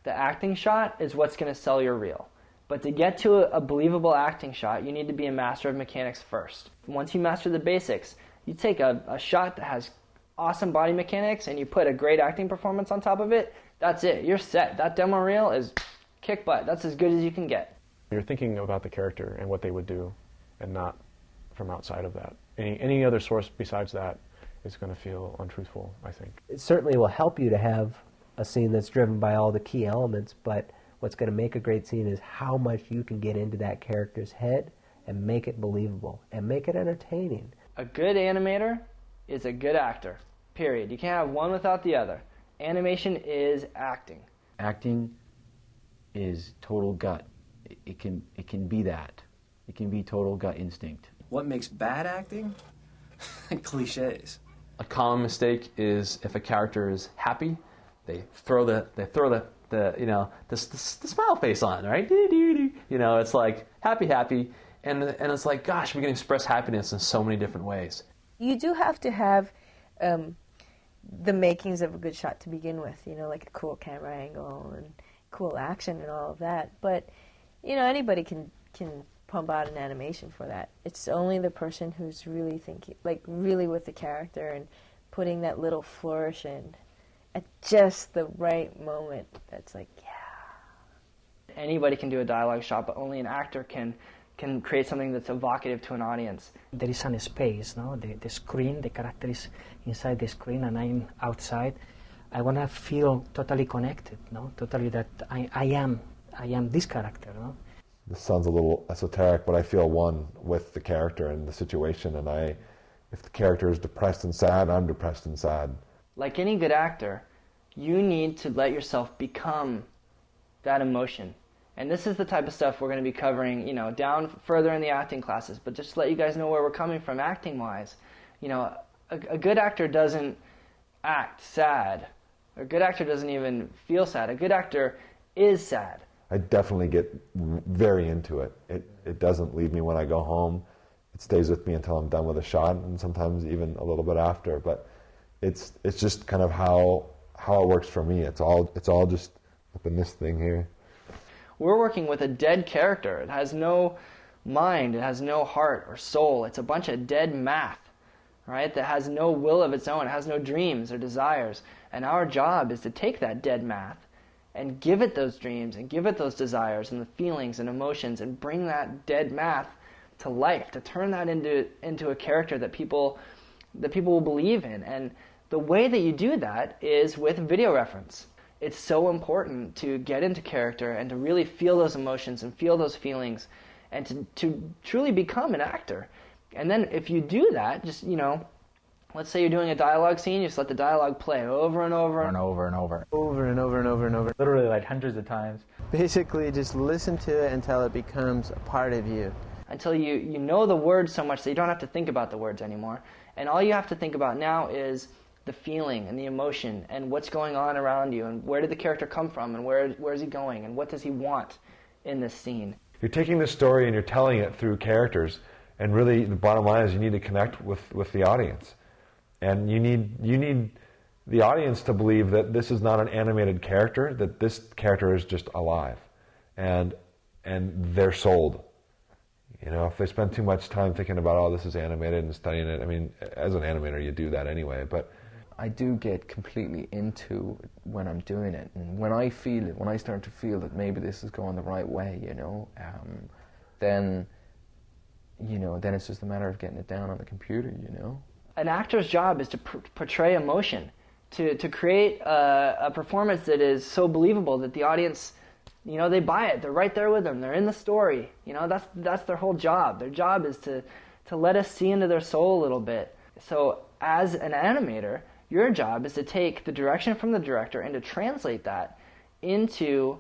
The acting shot is what's going to sell your reel. But to get to a believable acting shot, you need to be a master of mechanics first. Once you master the basics, you take a shot that has awesome body mechanics and you put a great acting performance on top of it, that's it. You're set. That demo reel is kick butt. That's as good as you can get. You're thinking about the character and what they would do, and not from outside of that. Any other source besides that is going to feel untruthful, I think. It certainly will help you to have a scene that's driven by all the key elements, but what's going to make a great scene is how much you can get into that character's head and make it believable and make it entertaining. A good animator is a good actor, period. You can't have one without the other. Animation is acting. Acting is total gut. It can be that. It can be total gut instinct. What makes bad acting? Cliches. A common mistake is if a character is happy, they throw the you know, the smile face on, right? You know, it's like happy, and it's like, gosh, we can express happiness in so many different ways. You do have to have the makings of a good shot to begin with, you know, like a cool camera angle and cool action and all of that. But, you know, anybody can pump out an animation for that. It's only the person who's really thinking, like really with the character and putting that little flourish in at just the right moment. That's like, yeah. Anybody can do a dialogue shot, but only an actor can create something that's evocative to an audience. There is a space, no? The screen, the character is inside the screen and I'm outside. I want to feel totally connected, no? Totally that I am this character, no? This sounds a little esoteric, but I feel one with the character and the situation, and if the character is depressed and sad, I'm depressed and sad. Like any good actor, you need to let yourself become that emotion. And this is the type of stuff we're going to be covering, you know, down further in the acting classes. But just to let you guys know where we're coming from acting-wise, you know, a good actor doesn't act sad. A good actor doesn't even feel sad. A good actor is sad. I definitely get very into it. It doesn't leave me when I go home. It stays with me until I'm done with a shot, and sometimes even a little bit after. But it's just kind of how it works for me. It's all just up in this thing here. We're working with a dead character. It has no mind, it has no heart or soul. It's a bunch of dead math, right? That has no will of its own. It has no dreams or desires. And our job is to take that dead math and give it those dreams and give it those desires and the feelings and emotions and bring that dead math to life, to turn that into a character that people will believe in. And the way that you do that is with video reference. It's so important to get into character and to really feel those emotions and feel those feelings and to truly become an actor. And then if you do that, just, let's say you're doing a dialogue scene, you just let the dialogue play over and over. And over and over. Over and over and over and over. Literally like hundreds of times. Basically, just listen to it until it becomes a part of you. Until you know the words so much that you don't have to think about the words anymore. And all you have to think about now is the feeling and the emotion and what's going on around you and where did the character come from and where is he going and what does he want in this scene. You're taking the story and you're telling it through characters, and really the bottom line is you need to connect with the audience. And you need the audience to believe that this is not an animated character, that this character is just alive. And they're sold. If they spend too much time thinking about, oh, this is animated and studying it, I mean, as an animator you do that anyway, but I do get completely into it when I'm doing it, and when I feel it, when I start to feel that maybe this is going the right way, then it's just a matter of getting it down on the computer, An actor's job is to portray emotion, to create a performance that is so believable that the audience, they buy it. They're right there with them. They're in the story. That's their whole job. Their job is to let us see into their soul a little bit. So as an animator, your job is to take the direction from the director and to translate that into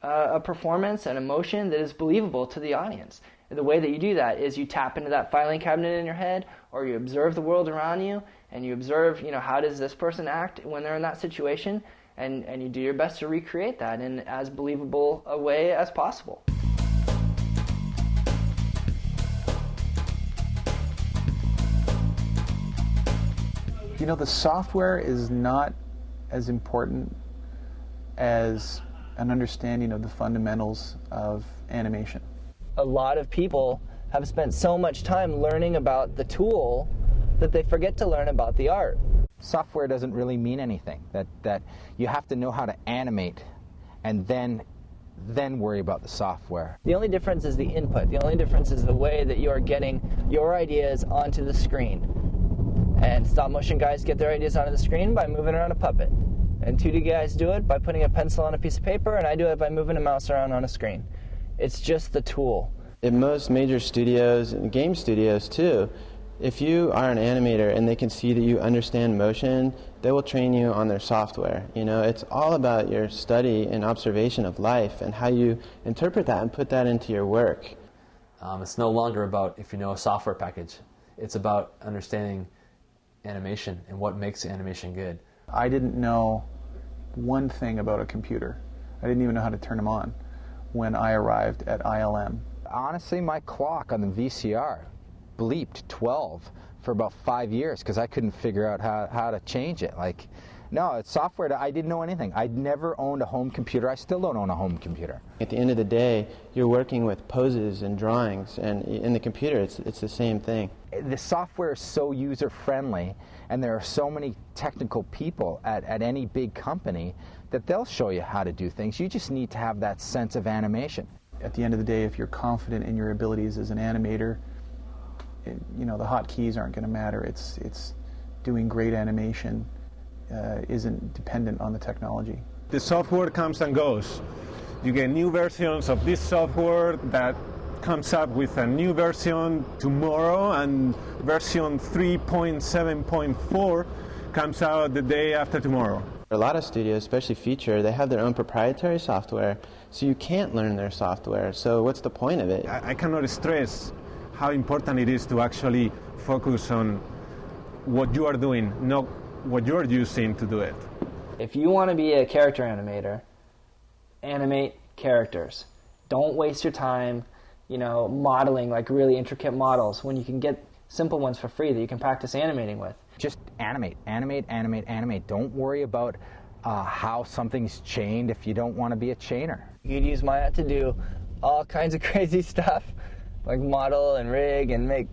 a performance and emotion that is believable to the audience. And the way that you do that is you tap into that filing cabinet in your head, or you observe the world around you, and you observe, how does this person act when they're in that situation, and you do your best to recreate that in as believable a way as possible. The software is not as important as an understanding of the fundamentals of animation. A lot of people have spent so much time learning about the tool that they forget to learn about the art. Software doesn't really mean anything. That you have to know how to animate and then worry about the software. The only difference is the input. The only difference is the way that you're getting your ideas onto the screen. And stop motion guys get their ideas onto the screen by moving around a puppet. And 2D guys do it by putting a pencil on a piece of paper, and I do it by moving a mouse around on a screen. It's just the tool. In most major studios and game studios too, if you are an animator and they can see that you understand motion, they will train you on their software. It's all about your study and observation of life and how you interpret that and put that into your work. It's no longer about if you know a software package. It's about understanding animation and what makes animation good. I didn't know one thing about a computer. I didn't even know how to turn them on when I arrived at ILM. Honestly, my clock on the VCR bleeped 12 for about 5 years because I couldn't figure out how to change it. No, it's software. I didn't know anything. I'd never owned a home computer. I still don't own a home computer. At the end of the day, you're working with poses and drawings, and in the computer, it's the same thing. The software is so user-friendly, and there are so many technical people at any big company that they'll show you how to do things. You just need to have that sense of animation. At the end of the day, if you're confident in your abilities as an animator, the hotkeys aren't going to matter. It's doing great animation isn't dependent on the technology. The software comes and goes. You get new versions of this software that comes up with a new version tomorrow, and version 3.7.4 comes out the day after tomorrow. A lot of studios, especially feature, they have their own proprietary software, so you can't learn their software. So what's the point of it? I cannot stress how important it is to actually focus on what you are doing, not what you're using to do it. If you want to be a character animator, animate characters. Don't waste your time, modeling like really intricate models when you can get simple ones for free that you can practice animating with. Just animate, animate, animate, animate. Don't worry about how something's chained if you don't want to be a chainer. You could use Maya to do all kinds of crazy stuff, like model and rig and make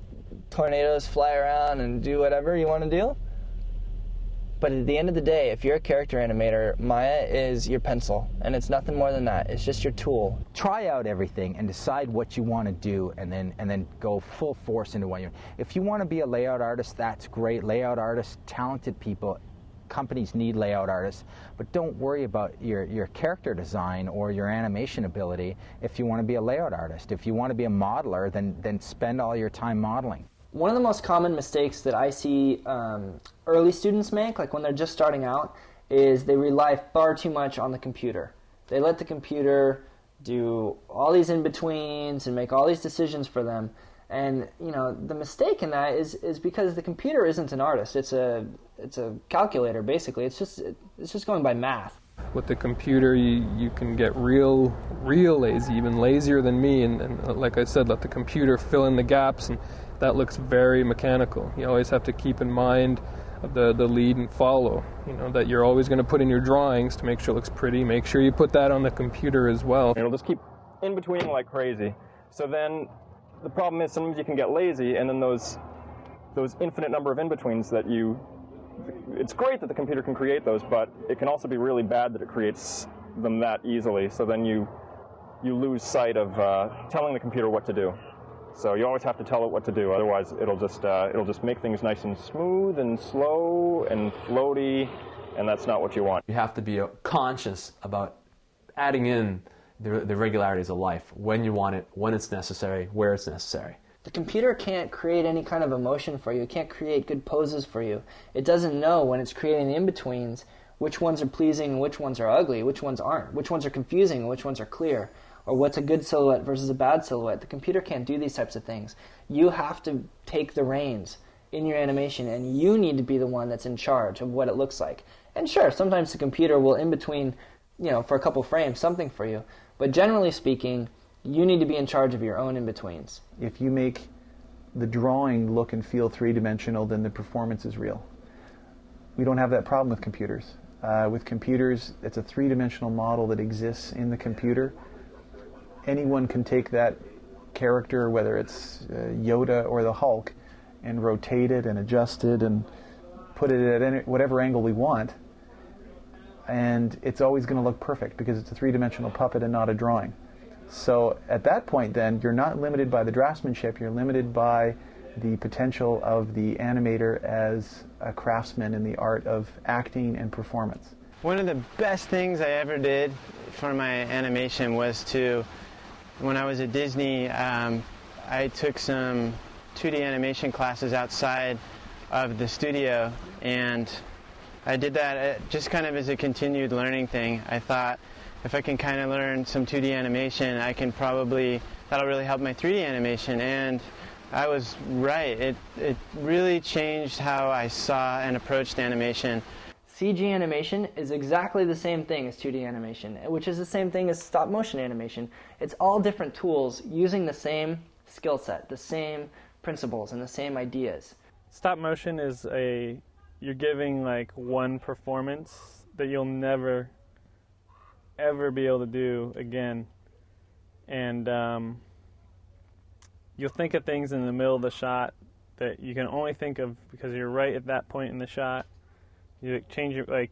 tornadoes fly around and do whatever you want to do. But at the end of the day, if you're a character animator, Maya is your pencil, and it's nothing more than that. It's just your tool. Try out everything and decide what you want to do, and then go full force into what you. If you want to be a layout artist, that's great. Layout artists, talented people. Companies need layout artists, but don't worry about your character design or your animation ability if you want to be a layout artist. If you want to be a modeler, then spend all your time modeling. One of the most common mistakes that I see early students make, like when they're just starting out, is they rely far too much on the computer. They let the computer do all these in-betweens and make all these decisions for them. And the mistake in that is because the computer isn't an artist. It's a calculator, basically. It's just going by math. With the computer, you can get real lazy, even lazier than me. And like I said, let the computer fill in the gaps, and that looks very mechanical. You always have to keep in mind the lead and follow. That you're always going to put in your drawings to make sure it looks pretty. Make sure you put that on the computer as well. It'll just keep in between like crazy. So then the problem is sometimes you can get lazy, and then those infinite number of in-betweens that it's great that the computer can create those, but it can also be really bad that it creates them that easily. So then you lose sight of telling the computer what to do. So you always have to tell it what to do, otherwise it'll just make things nice and smooth and slow and floaty, and that's not what you want. You have to be conscious about adding in the regularities of life, when you want it, when it's necessary, where it's necessary. The computer can't create any kind of emotion for you. It can't create good poses for you. It doesn't know when it's creating the in-betweens which ones are pleasing and which ones are ugly, which ones aren't, which ones are confusing and which ones are clear, or what's a good silhouette versus a bad silhouette. The computer can't do these types of things. You have to take the reins in your animation, and you need to be the one that's in charge of what it looks like. And sure, sometimes the computer will in between, for a couple frames, something for you. But generally speaking, you need to be in charge of your own in-betweens. If you make the drawing look and feel three-dimensional, then the performance is real. We don't have that problem with computers. With computers, it's a three-dimensional model that exists in the computer. Anyone can take that character, whether it's Yoda or the Hulk, and rotate it and adjust it and put it at whatever angle we want, and it's always going to look perfect because it's a three-dimensional puppet and not a drawing. So at that point then, you're not limited by the draftsmanship, you're limited by the potential of the animator as a craftsman in the art of acting and performance. One of the best things I ever did for my animation was when I was at Disney, I took some 2D animation classes outside of the studio, and I did that just kind of as a continued learning thing. I thought if I can kind of learn some 2D animation, that'll really help my 3D animation, and I was right. It really changed how I saw and approached animation. CG animation is exactly the same thing as 2D animation, which is the same thing as stop motion animation. It's all different tools using the same skill set, the same principles, and the same ideas. Stop motion is you're giving like one performance that you'll never ever be able to do again, and you'll think of things in the middle of the shot that you can only think of because you're right at that point in the shot. You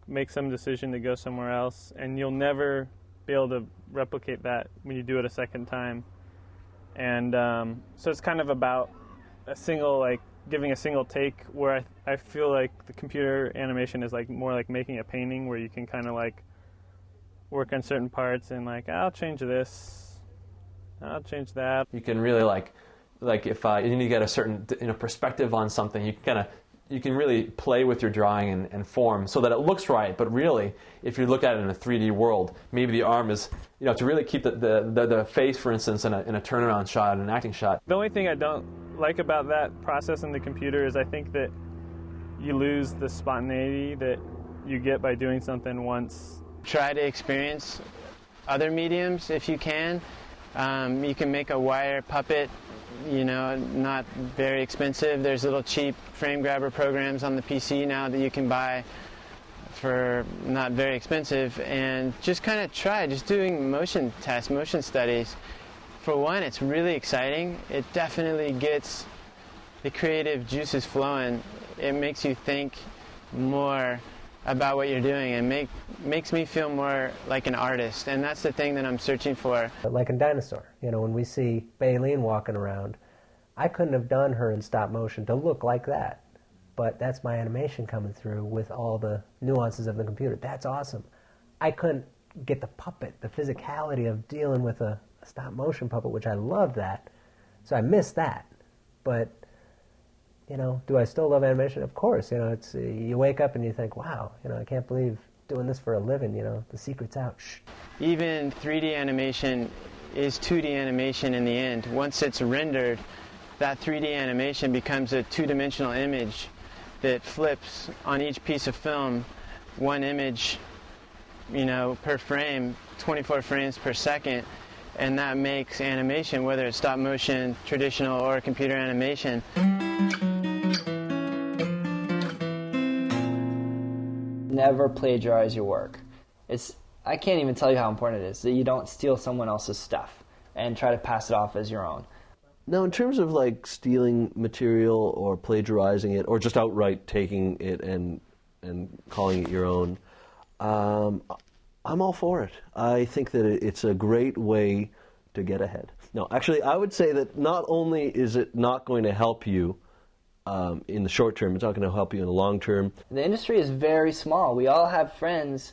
make some decision to go somewhere else, and you'll never be able to replicate that when you do it a second time. And so it's kind of about giving a single take, where I feel like the computer animation is more like making a painting, where you can kind of work on certain parts and I'll change this, I'll change that. You can really if you need to get a certain perspective on something, you can really play with your drawing and form so that it looks right. But really, if you look at it in a 3D world, maybe the arm is, to really keep the face, for instance, in a turnaround shot, an acting shot. The only thing I don't like about that process in the computer is I think that you lose the spontaneity that you get by doing something once. Try to experience other mediums if you can. You can make a wire puppet you know, not very expensive. There's little cheap frame grabber programs on the PC now that you can buy for not very expensive, and just kind of try just doing motion tests, motion studies. For one, it's really exciting. It definitely gets the creative juices flowing. It makes you think more about what you're doing, and makes me feel more like an artist, and that's the thing that I'm searching for. Like in Dinosaur, you know, when we see Baleen walking around, I couldn't have done her in stop motion to look like that, but that's my animation coming through with all the nuances of the computer. That's awesome. I couldn't get the puppet, the physicality of dealing with a stop motion puppet, which I love that, so I missed that. But you know, do I still love animation? Of course. You know, it's you wake up and you think, wow, you know, I can't believe doing this for a living. You know, the secret's out. Shh. Even 3D animation is 2D animation in the end. Once it's rendered, that 3D animation becomes a two-dimensional image that flips on each piece of film, one image, you know, per frame, 24 frames per second, and that makes animation, whether it's stop motion, traditional, or computer animation. Never plagiarize your work. I can't even tell you how important it is that you don't steal someone else's stuff and try to pass it off as your own. Now, in terms of like stealing material or plagiarizing it, or just outright taking it and calling it your own, I'm all for it. I think that it's a great way to get ahead. No, actually, I would say that not only is it not going to help you in the short term, it's not going to help you in the long term. The industry is very small. We all have friends,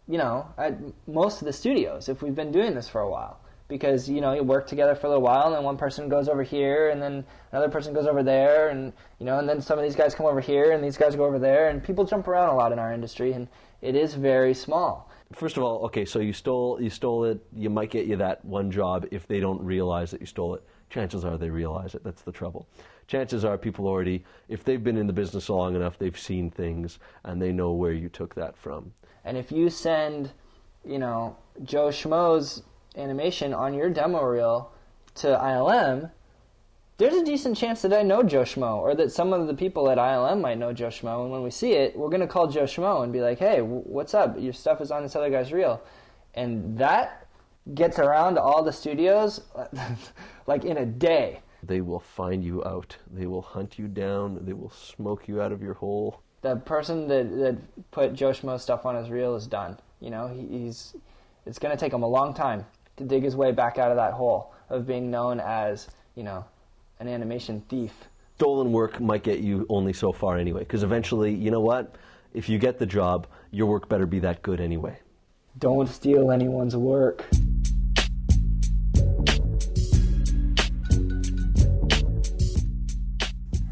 you know, at most of the studios, if we've been doing this for a while. Because, you know, you work together for a little while, and then one person goes over here, and then another person goes over there, and, you know, and then some of these guys come over here, and these guys go over there, and people jump around a lot in our industry, and it is very small. First of all, okay, so you stole it, you might get you that one job if they don't realize that you stole it. Chances are they realize it. That's the trouble. Chances are people already, if they've been in the business long enough, they've seen things and they know where you took that from. And if you send, you know, Joe Schmo's animation on your demo reel to ILM, there's a decent chance that I know Joe Schmo, or that some of the people at ILM might know Joe Schmo, and when we see it, we're going to call Joe Schmo and be like, hey, what's up? Your stuff is on this other guy's reel. And that gets around to all the studios like in a day. They will find you out. They will hunt you down. They will smoke you out of your hole. The person that put Joe Schmo's stuff on his reel is done. You know, it's going to take him a long time to dig his way back out of that hole of being known as, you know, an animation thief. Stolen work might get you only so far anyway, because eventually, you know what? If you get the job, your work better be that good anyway. Don't steal anyone's work.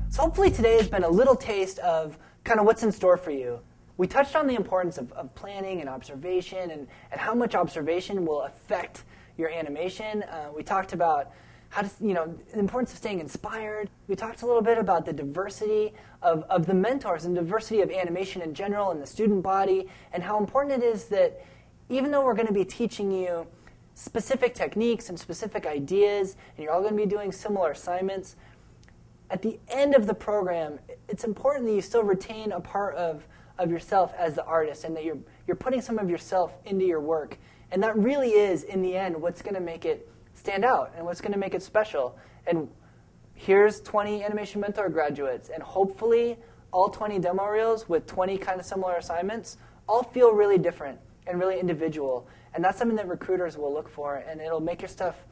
So hopefully today has been a little taste of kind of what's in store for you. We touched on the importance of planning and observation and how much observation will affect your animation. We talked about how to, you know, the importance of staying inspired. We talked a little bit about the diversity of the mentors and diversity of animation in general and the student body, and how important it is that even though we're going to be teaching you specific techniques and specific ideas, and you're all going to be doing similar assignments, at the end of the program, it's important that you still retain a part of yourself as the artist, and that you're putting some of yourself into your work. And that really is, in the end, what's going to make it stand out and what's going to make it special. And here's 20 Animation Mentor graduates, and hopefully all 20 demo reels with 20 kind of similar assignments all feel really different and really individual. And that's something that recruiters will look for, and it'll make your stuff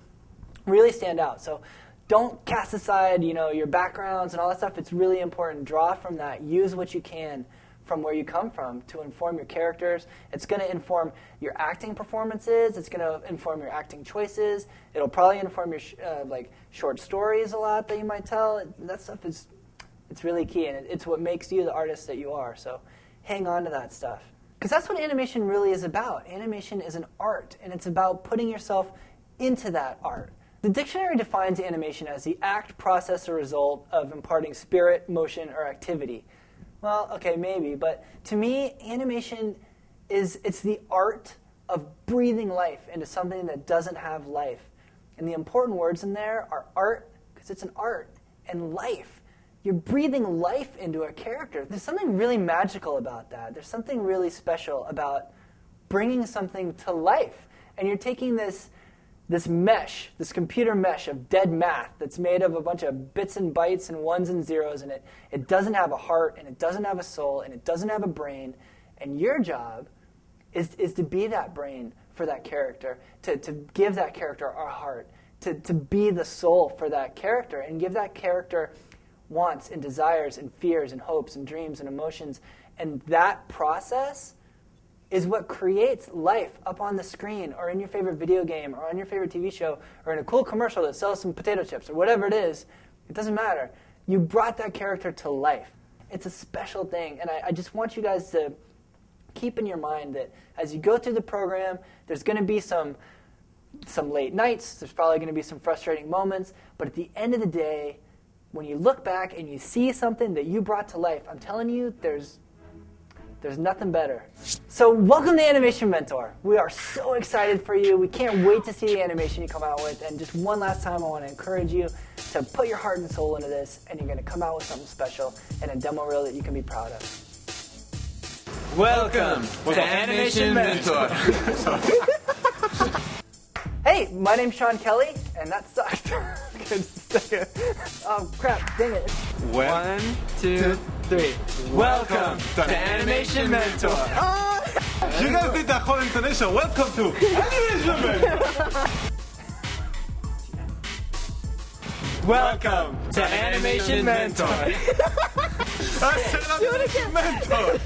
really stand out. So don't cast aside, you know, your backgrounds and all that stuff. It's really important. Draw from that. Use what you can from where you come from to inform your characters. It's going to inform your acting performances. It's going to inform your acting choices. It'll probably inform your like short stories a lot that you might tell. That stuff it's really key, and it's what makes you the artist that you are. So hang on to that stuff, because that's what animation really is about. Animation is an art, and it's about putting yourself into that art. The dictionary defines animation as the act, process, or result of imparting spirit, motion, or activity. Well, okay, maybe, but to me, animation it's the art of breathing life into something that doesn't have life. And the important words in there are art, because because it's an art and life. You're breathing life into a character. There's something really magical about that. There's something really special about bringing something to life. And you're taking this mesh, this computer mesh of dead math that's made of a bunch of bits and bytes and ones and zeros, and it doesn't have a heart, and it doesn't have a soul, and it doesn't have a brain. And your job is to be that brain for that character, to give that character our heart, to be the soul for that character, and give that character wants and desires and fears and hopes and dreams and emotions. And that process is what creates life up on the screen or in your favorite video game or on your favorite TV show or in a cool commercial that sells some potato chips or whatever it is. It doesn't matter. You brought that character to life. It's a special thing. And I just want you guys to keep in your mind that as you go through the program, there's going to be some late nights. There's probably going to be some frustrating moments. But at the end of the day, when you look back and you see something that you brought to life, I'm telling you, there's nothing better. So welcome to Animation Mentor. We are so excited for you. We can't wait to see the animation you come out with. And just one last time, I want to encourage you to put your heart and soul into this, and you're going to come out with something special and a demo reel that you can be proud of. Welcome to Animation Mentor. Hey, my name's Sean Kelly, and that sucked. Oh, crap, dang it. 1, 2, 3. Welcome to Animation Mentor. You guys did that whole intonation. Welcome to Animation Mentor. Welcome to Animation Mentor. I said Animation Mentor.